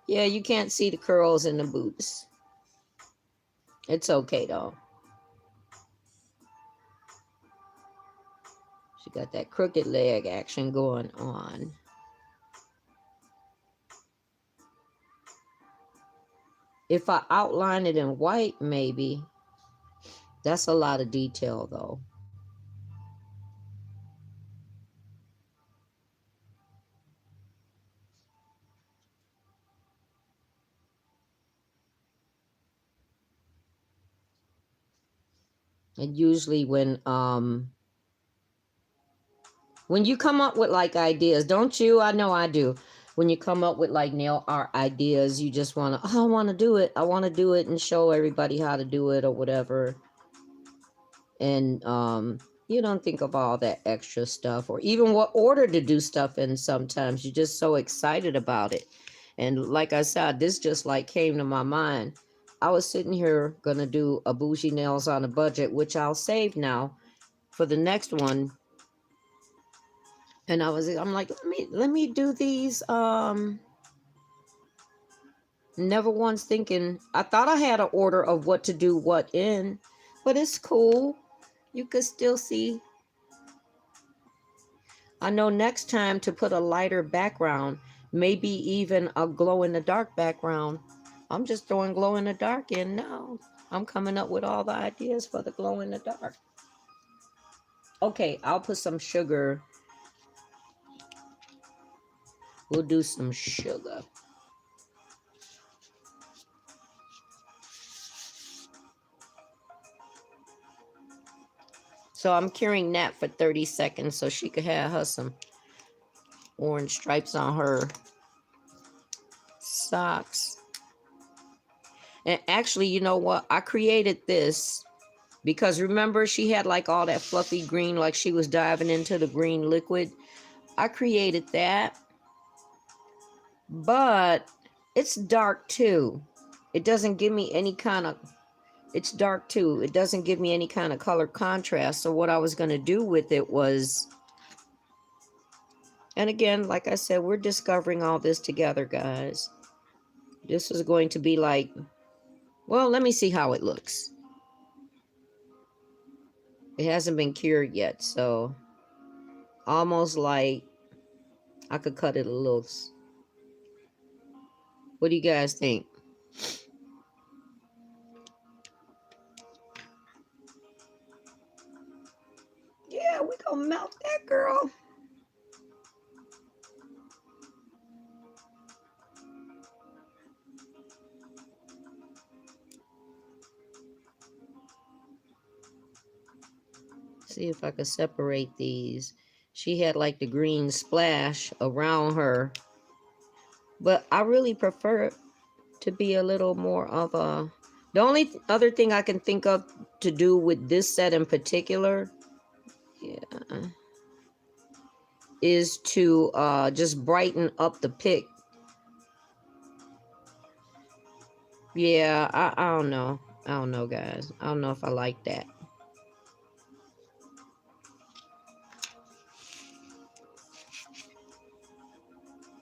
yeah, you can't see the curls in the boots. It's okay though. She got that crooked leg action going on. If I outline it in white, maybe. That's a lot of detail though. And usually when you come up with like ideas, don't you? I know I do. When you come up with like nail art ideas, you just want to, oh, I want to do it. I want to do it and show everybody how to do it or whatever. And you don't think of all that extra stuff or even what order to do stuff in. Sometimes you're just so excited about it. And like I said, this just like came to my mind. I was sitting here going to do a bougie nails on a budget, which I'll save now for the next one. And I'm like, let me do these. Never once thinking, I thought I had an order of what to do what in, but it's cool. You could still see. I know next time to put a lighter background, maybe even a glow in the dark background. I'm just throwing glow in the dark in now. I'm coming up with all the ideas for the glow in the dark. Okay, I'll put some sugar. We'll do some sugar. So I'm curing that for 30 seconds so she could have her some orange stripes on her socks. And actually, you know what? I created this because remember she had like all that fluffy green, like she was diving into the green liquid. I created that, but it's dark too. It doesn't give me any kind of, it's dark too. It doesn't give me any kind of color contrast. So what I was going to do with it was, and again, like I said, we're discovering all this together, guys. This is going to be like, well, let me see how it looks. It hasn't been cured yet, so almost like I could cut it a little. What do you guys think? Yeah, we gonna melt that girl. See if I could separate these. She had like the green splash around her, but I really prefer it to be a little more of a, the only other thing I can think of to do with this set in particular, yeah, is to just brighten up the pic. Yeah, I don't know. I don't know, guys. I don't know if I like that.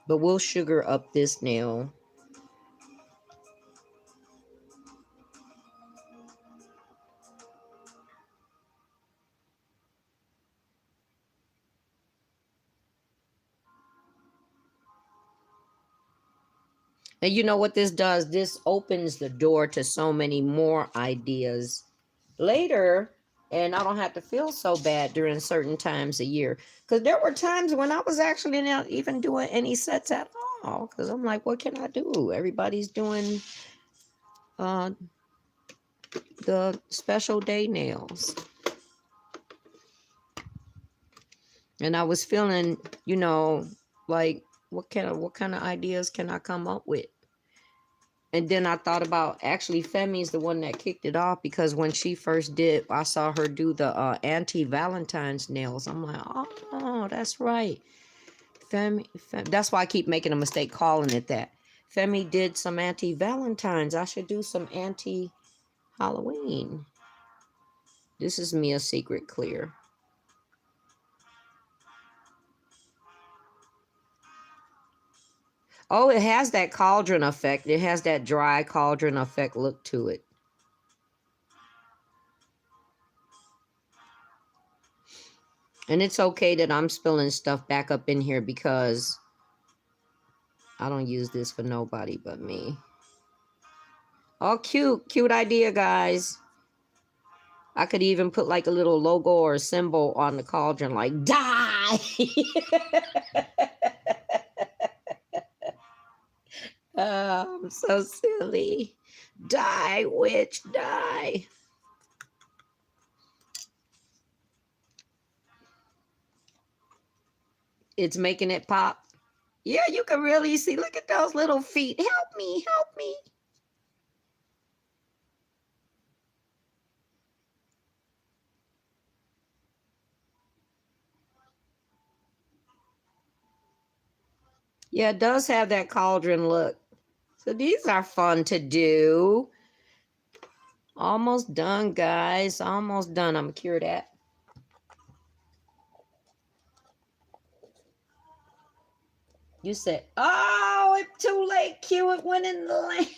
But we'll sugar up this nail. And you know what this does? This opens the door to so many more ideas later. And I don't have to feel so bad during certain times a year. Because there were times when I was actually not even doing any sets at all. Because I'm like, what can I do? Everybody's doing the special day nails. And I was feeling, you know, like what kind of ideas can I come up with? And then I thought about, actually Femi's the one that kicked it off, because when she first did, I saw her do the anti-Valentine's nails. I'm like, oh, that's right. Femi, that's why I keep making a mistake calling it that. Femi did some anti-Valentine's. I should do some anti-Halloween. This is me a secret clear. Oh, it has that cauldron effect. It has that dry cauldron effect look to it. And it's okay that I'm spilling stuff back up in here, because I don't use this for nobody but me. Oh, cute. Cute idea, guys. I could even put like a little logo or a symbol on the cauldron, like, die! Oh, I'm so silly. Die, witch, die. It's making it pop. Yeah, you can really see. Look at those little feet. Help me, help me. Yeah, it does have that cauldron look. So these are fun to do. Almost done, guys. Almost done. I'm cured at. You said, oh, it's too late, Q. It went in the lamp.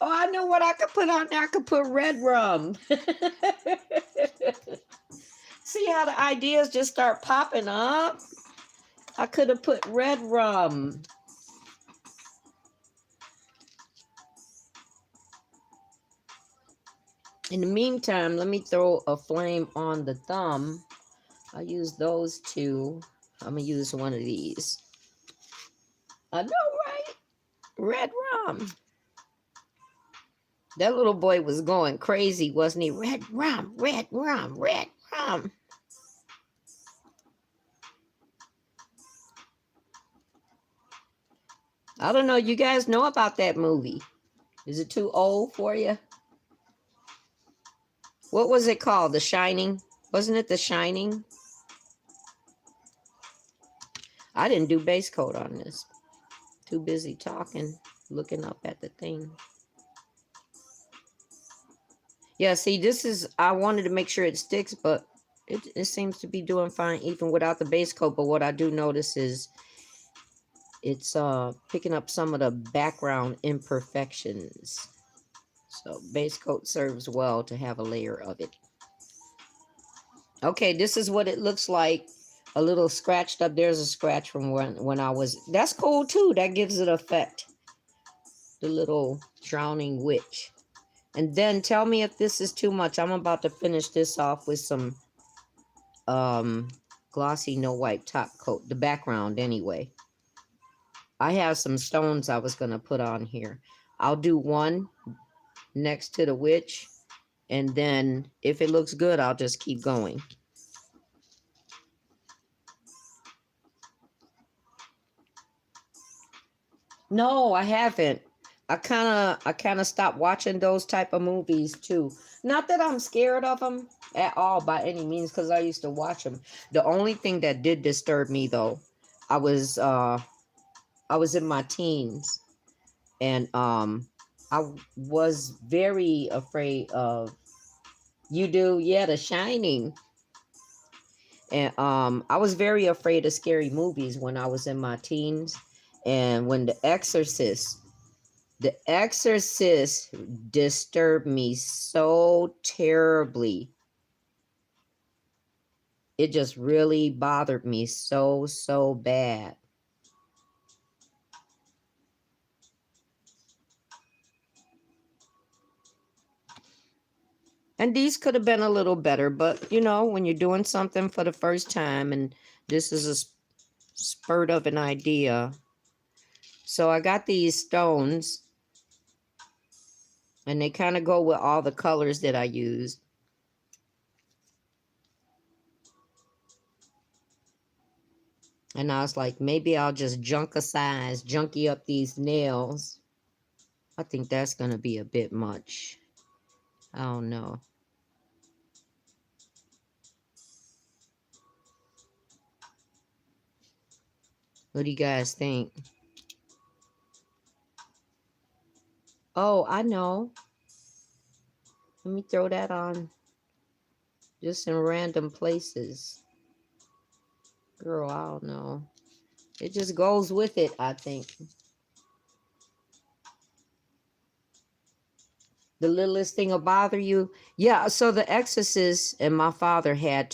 Oh, I know what I could put on there. I could put red rum. See how the ideas just start popping up? I could have put red rum. In the meantime, let me throw a flame on the thumb. I use those two. I'm going to use one of these. I know, right? Red rum. That little boy was going crazy, wasn't he? Red rum, red rum, red rum. I don't know. You guys know about that movie? Is it too old for you? What was it called? The Shining? Wasn't it The Shining? I didn't do base coat on this. Too busy talking, looking up at the thing. Yeah, see, this is, I wanted to make sure it sticks, but it seems to be doing fine even without the base coat. But what I do notice is it's picking up some of the background imperfections. So base coat serves well to have a layer of it. Okay, this is what it looks like. A little scratched up. There's a scratch from when I was, that's cool too. That gives it effect. The little drowning witch. And then tell me if this is too much. I'm about to finish this off with some glossy no wipe top coat. The background anyway. I have some stones I was going to put on here. I'll do one next to the witch. And then if it looks good, I'll just keep going. No, I haven't. I kind of stopped watching those type of movies too. Not that I'm scared of them at all by any means, because I used to watch them. The only thing that did disturb me though, I was in my teens, and I was very afraid of, you do, yeah, The Shining. And I was very afraid of scary movies when I was in my teens. And when The Exorcist disturbed me so terribly. It just really bothered me so bad. And these could have been a little better, but you know, when you're doing something for the first time, and this is a spurt of an idea. So I got these stones, and they kind of go with all the colors that I used. And I was like, maybe I'll just junky up these nails. I think that's going to be a bit much. I don't know. What do you guys think? Oh, I know. Let me throw that on just in random places. Girl, I don't know. It just goes with it, I think. The littlest thing will bother you. Yeah, so the exorcist and my father he had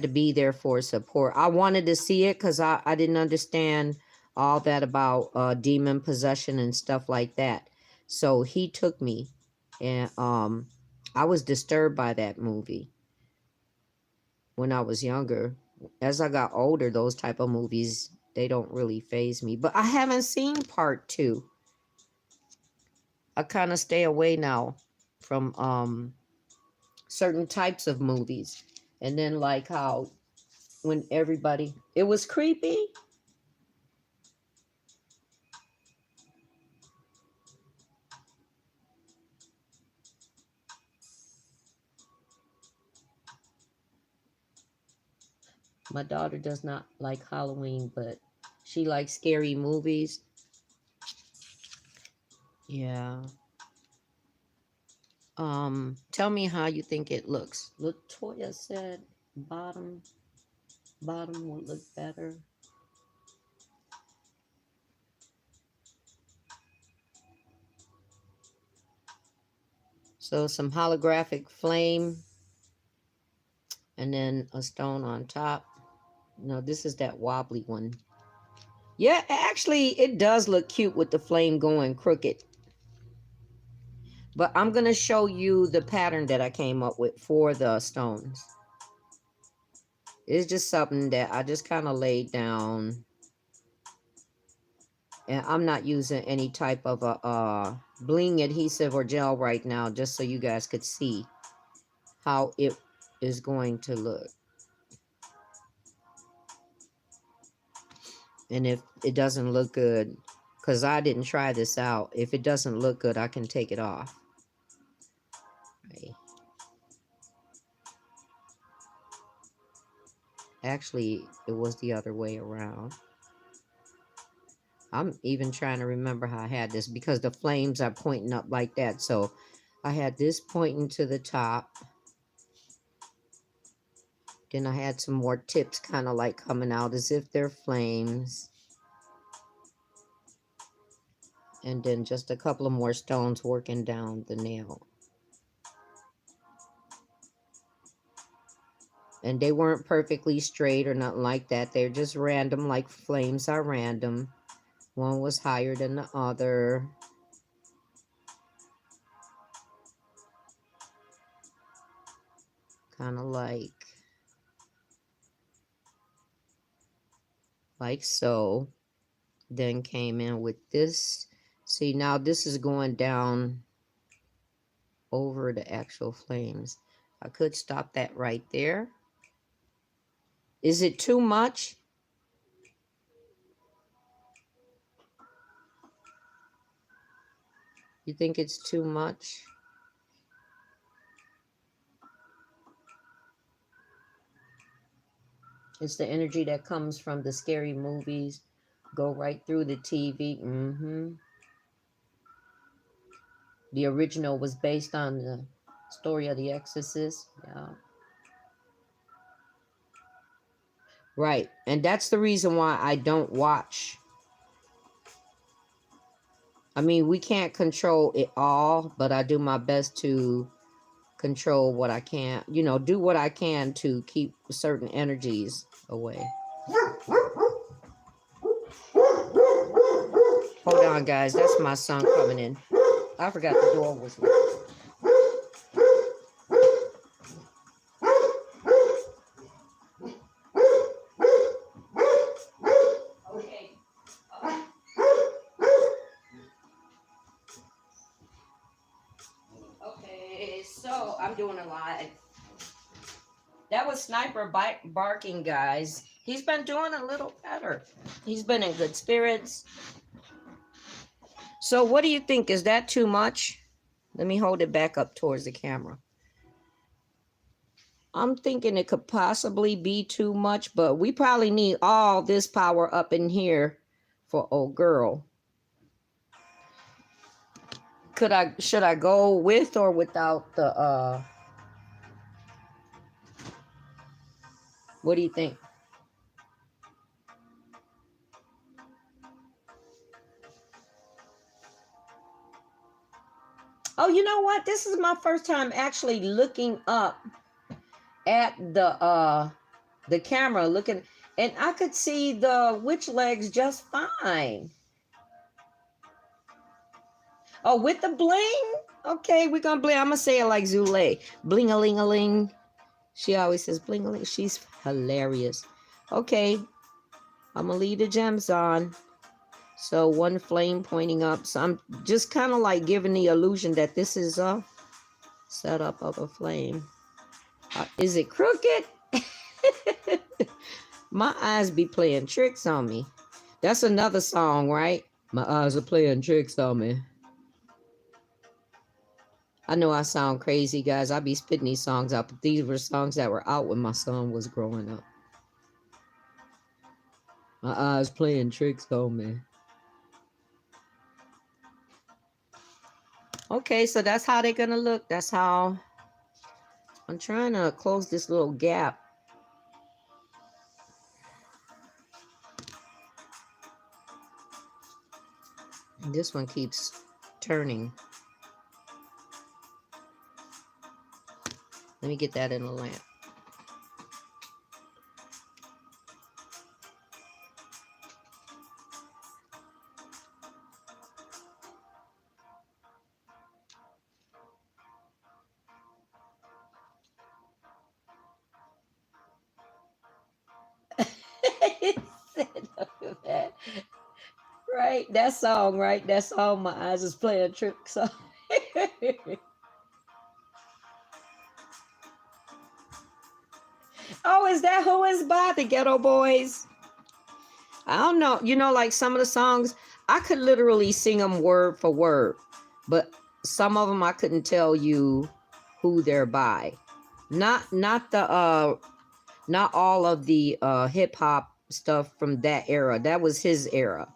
to be there for support. I wanted to see it because I didn't understand all that about demon possession and stuff like that. So he took me, and I was disturbed by that movie when I was younger. As I got older, those type of movies, they don't really faze me. But I haven't seen part 2. I kind of stay away now from certain types of movies. And then like how when everybody, it was creepy. My daughter does not like Halloween, but she likes scary movies. Yeah. Tell me how you think it looks. Latoya said bottom would look better. So some holographic flame and then a stone on top. No, this is that wobbly one. Yeah, actually, it does look cute with the flame going crooked. But I'm going to show you the pattern that I came up with for the stones. It's just something that I just kind of laid down. And I'm not using any type of a bling adhesive or gel right now, just so you guys could see how it is going to look. And if it doesn't look good, because I didn't try this out, if it doesn't look good, I can take it off. Right. Actually, it was the other way around. I'm even trying to remember how I had this because the flames are pointing up like that. So I had this pointing to the top. Then I had some more tips kind of like coming out as if they're flames. And then just a couple of more stones working down the nail. And they weren't perfectly straight or nothing like that. They're just random, like flames are random. One was higher than the other. Kind of like so. Then came in with this. See, now this is going down over the actual flames. I could stop that right there. Is it too much? You think it's too much? It's the energy that comes from the scary movies. Go right through the TV. The original was based on the story of The Exorcist. Yeah. Right. And that's the reason why I don't watch. I mean, we can't control it all, but I do my best to control what I can, do what I can to keep certain energies away. Hold on, guys. That's my son coming in. I forgot the door was locked. Okay, so I'm doing a live. That was Sniper barking, guys. He's been doing a little better. He's been in good spirits. So what do you think? Is that too much? Let me hold it back up towards the camera. I'm thinking it could possibly be too much, but we probably need all this power up in here for old girl. Should I go with or without the what do you think? Oh, you know what? This is my first time actually looking up at the camera, looking, and I could see the witch legs just fine. Oh, with the bling? Okay, we're gonna bling. I'm gonna say it like Zule. Bling-a-ling-a-ling. She always says bling-a-ling. She's hilarious. Okay, I'm gonna leave the gems on. So one flame pointing up. So I'm just kind of like giving the illusion that this is a setup of a flame. Is it crooked? My eyes be playing tricks on me. That's another song, right? My eyes are playing tricks on me. I know I sound crazy, guys. I be spitting these songs out, but these were songs that were out when my son was growing up. My eyes playing tricks on me. Okay, so that's how they're gonna look. That's how I'm trying to close this little gap. And this one keeps turning. Let me get that in the lamp. Right, that song, right? That song, my eyes is playing tricks on. Oh, is that who is by the Ghetto Boys? I don't know. You know, like some of the songs, I could literally sing them word for word, but some of them I couldn't tell you who they're by. Not all of the hip hop stuff from that era. That was his era.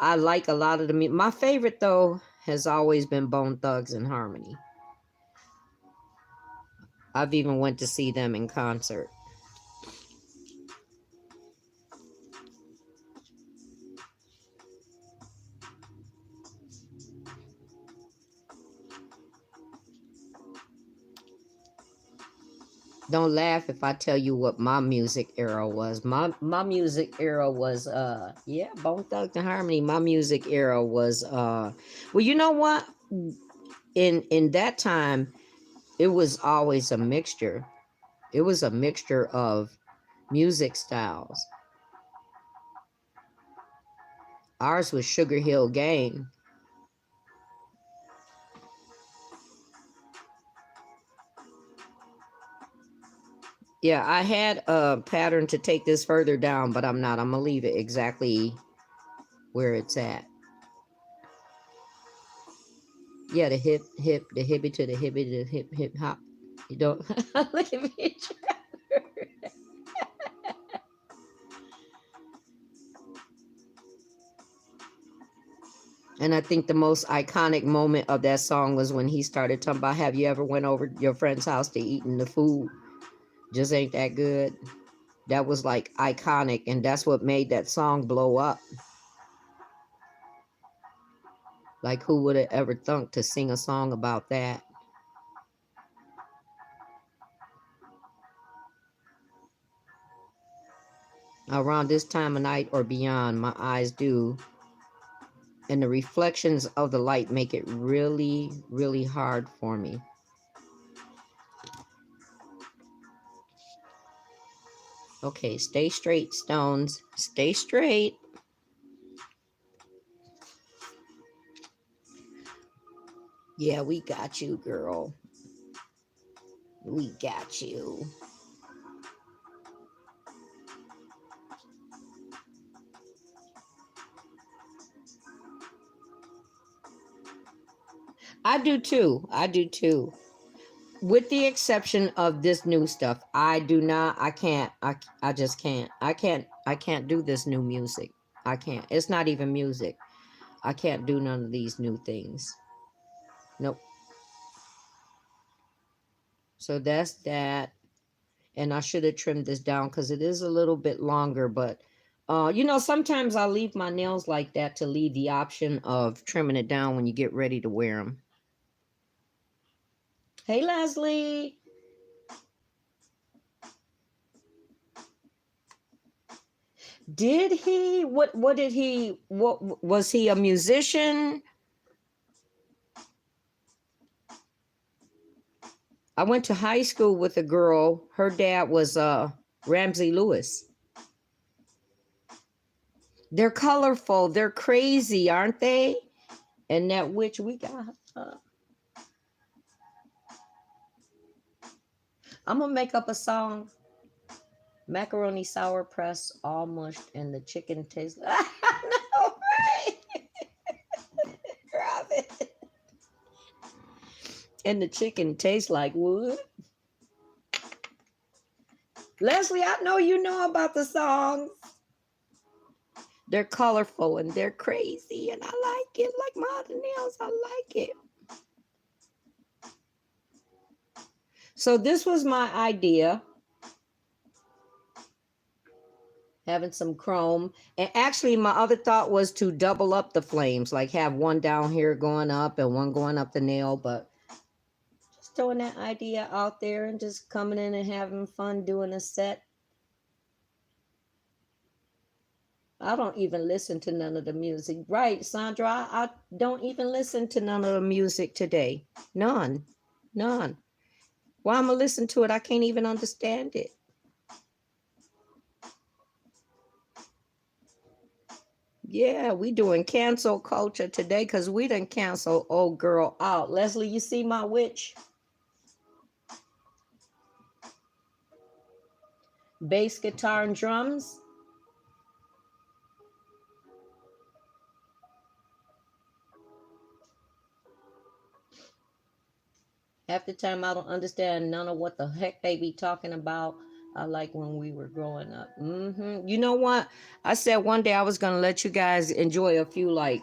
I like a lot of the music. My favorite though has always been Bone Thugs and Harmony. I've even went to see them in concert. Don't laugh if I tell you what my music era was. My music era was yeah, Bone Thugs and Harmony. My music era was well, you know what? In that time, it was always a mixture. It was a mixture of music styles. Ours was Sugar Hill Gang. Yeah, I had a pattern to take this further down, but I'm not. I'm going to leave it exactly where it's at. Yeah, the hip, the hippie to the hippie, the hip hop. You don't look at me. And I think the most iconic moment of that song was when he started talking about, have you ever went over to your friend's house to eat and the food just ain't that good? That was like iconic, and that's what made that song blow up. Like, who would have ever thunk to sing a song about that? Around this time of night or beyond, my eyes do, and the reflections of the light make it really, really hard for me. Okay, stay straight, stones. Stay straight. Yeah, we got you, girl. We got you. I do too. I do too. With the exception of this new stuff. I do not, I can't, I just can't. I can't do this new music. I can't. It's not even music. I can't do none of these new things. Nope. So that's that. And I should have trimmed this down because it is a little bit longer, but you know, sometimes I leave my nails like that to leave the option of trimming it down when you get ready to wear them. Hey, Leslie. Did he, what did he, what, was he a musician? I went to high school with a girl. Her dad was Ramsey Lewis. They're colorful. They're crazy, aren't they? And that witch we got. I'm going to make up a song. Macaroni sour press, all mushed, and the chicken tastes like... No, right? Robin. And the chicken tastes like wood. Leslie, I know you know about the songs. They're colorful and they're crazy, and I like it. Like my other nails, I like it. So this was my idea. Having some chrome. And actually, my other thought was to double up the flames. Like have one down here going up and one going up the nail. But just throwing that idea out there and just coming in and having fun doing a set. I don't even listen to none of the music. Right, Sandra? I don't even listen to none of the music today. None. None. Why am I listening to it? I can't even understand it. Yeah, we doing cancel culture today because we done cancel old girl out. Leslie, you see my witch? Bass guitar and drums. Half the time I don't understand none of what the heck they be talking about. I like when we were growing up. You know what? I said one day I was gonna let you guys enjoy a few, like,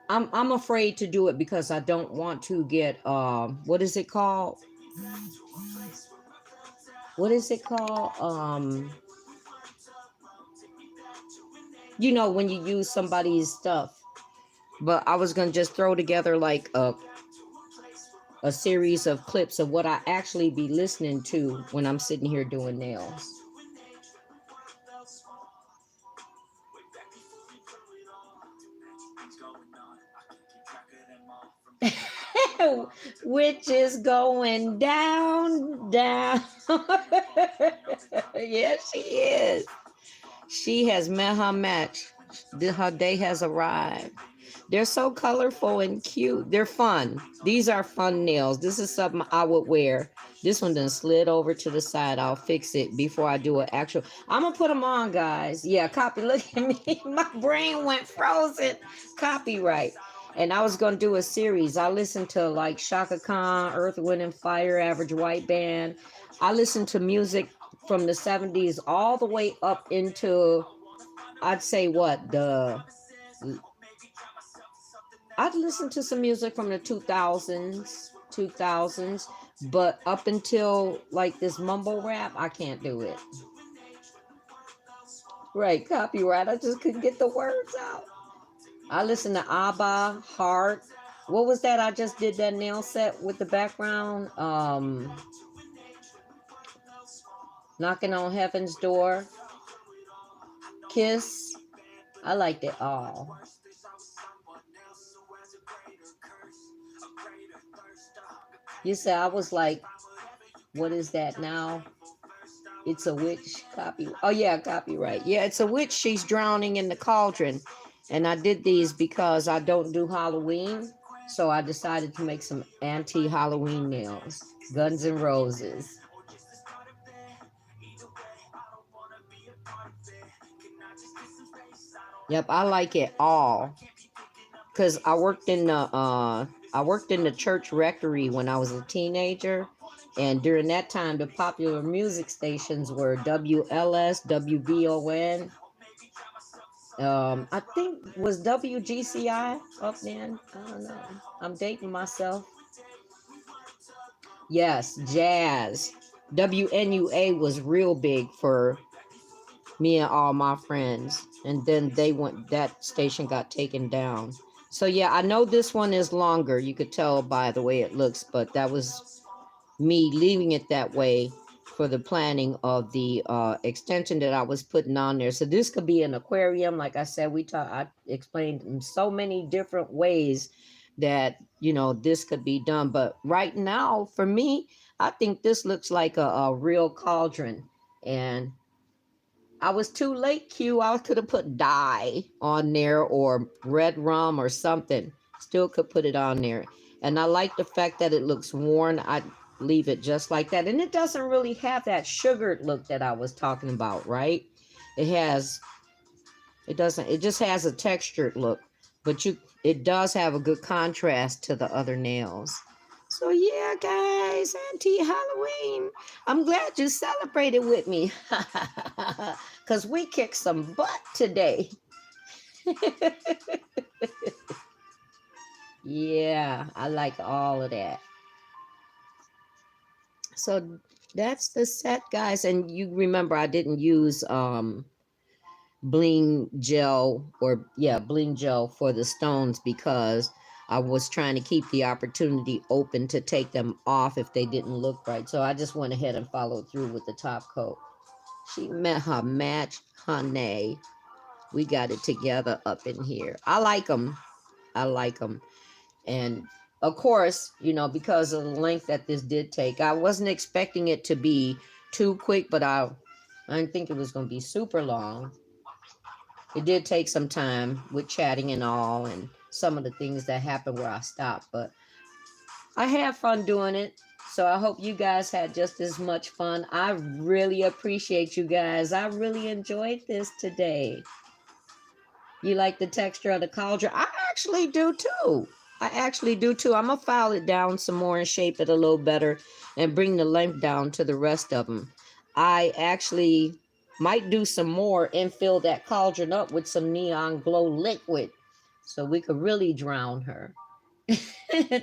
I'm afraid to do it because I don't want to get what is it called? What is it called? You know, when you use somebody's stuff. But I was gonna just throw together like a series of clips of what I actually be listening to when I'm sitting here doing nails. Which is going down, down. Yes, she is. She has met her match. Her day has arrived. They're so colorful and cute. They're fun. These are fun nails. This is something I would wear. This one done slid over to the side. I'll fix it before I do an actual. I'm going to put them on, guys. Yeah, copy. Look at me. My brain went frozen. Copyright. And I was going to do a series. I listened to like Shaka Khan, Earth, Wind, and Fire, Average White Band. I listened to music from the 70s all the way up into, I'd say what, I'd listen to some music from the 2000s, but up until like this mumble rap, I can't do it. Right, copyright. I just couldn't get the words out. I listen to ABBA, Heart. What was that? I just did that nail set with the background. Knocking on Heaven's Door. Kiss. I liked it all. You said I was like, what is that now? It's a witch. Copy. Oh yeah, copyright. Yeah, it's a witch. She's drowning in the cauldron. And I did these because I don't do Halloween. So I decided to make some anti-Halloween nails. Guns N' Roses. Yep, I like it all. Because I worked in the I worked in the church rectory when I was a teenager. And during that time, the popular music stations were WLS, WVON. I think was WGCI up then. I don't know. I'm dating myself. Yes, jazz. WNUA was real big for me and all my friends. And then that station got taken down. So yeah, I know this one is longer. You could tell by the way it looks, but that was me leaving it that way for the planning of the extension that I was putting on there. So this could be an aquarium. Like I said, I explained in so many different ways that, you know, this could be done. But right now, for me, I think this looks like a real cauldron. And I was too late, Q. I could have put dye on there or red rum or something. Still could put it on there. And I like the fact that it looks worn. I leave it just like that. And it doesn't really have that sugared look that I was talking about, right? It just has a textured look. But it does have a good contrast to the other nails. So yeah, guys, anti-Halloween. I'm glad you celebrated with me. Because we kicked some butt today. Yeah, I like all of that. So that's the set, guys. And you remember I didn't use bling gel bling gel for the stones because I was trying to keep the opportunity open to take them off if they didn't look right. So I just went ahead and followed through with the top coat. She met her match, honey. We got it together up in here. I like them. I like them. And of course, you know, because of the length that this did take, I wasn't expecting it to be too quick, but I didn't think it was going to be super long. It did take some time with chatting and all, and some of the things that happened where I stopped, but I had fun doing it. So I hope you guys had just as much fun. I really appreciate you guys. I really enjoyed this today. You like the texture of the cauldron? I actually do too. I actually do too. I'm going to file it down some more and shape it a little better and bring the length down to the rest of them. I actually might do some more and fill that cauldron up with some neon glow liquid so we could really drown her.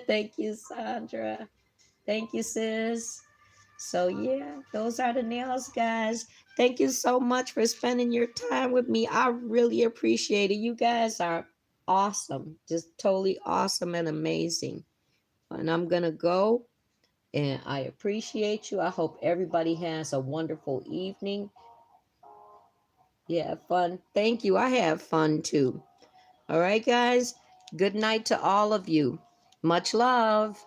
Thank you, Sandra. Thank you, sis. So yeah, those are the nails, guys. Thank you so much for spending your time with me. I really appreciate it. You guys are awesome. Just totally awesome and amazing. And I'm going to go, and I appreciate you. I hope everybody has a wonderful evening. Yeah, fun. Thank you. I have fun too. All right, guys. Good night to all of you. Much love.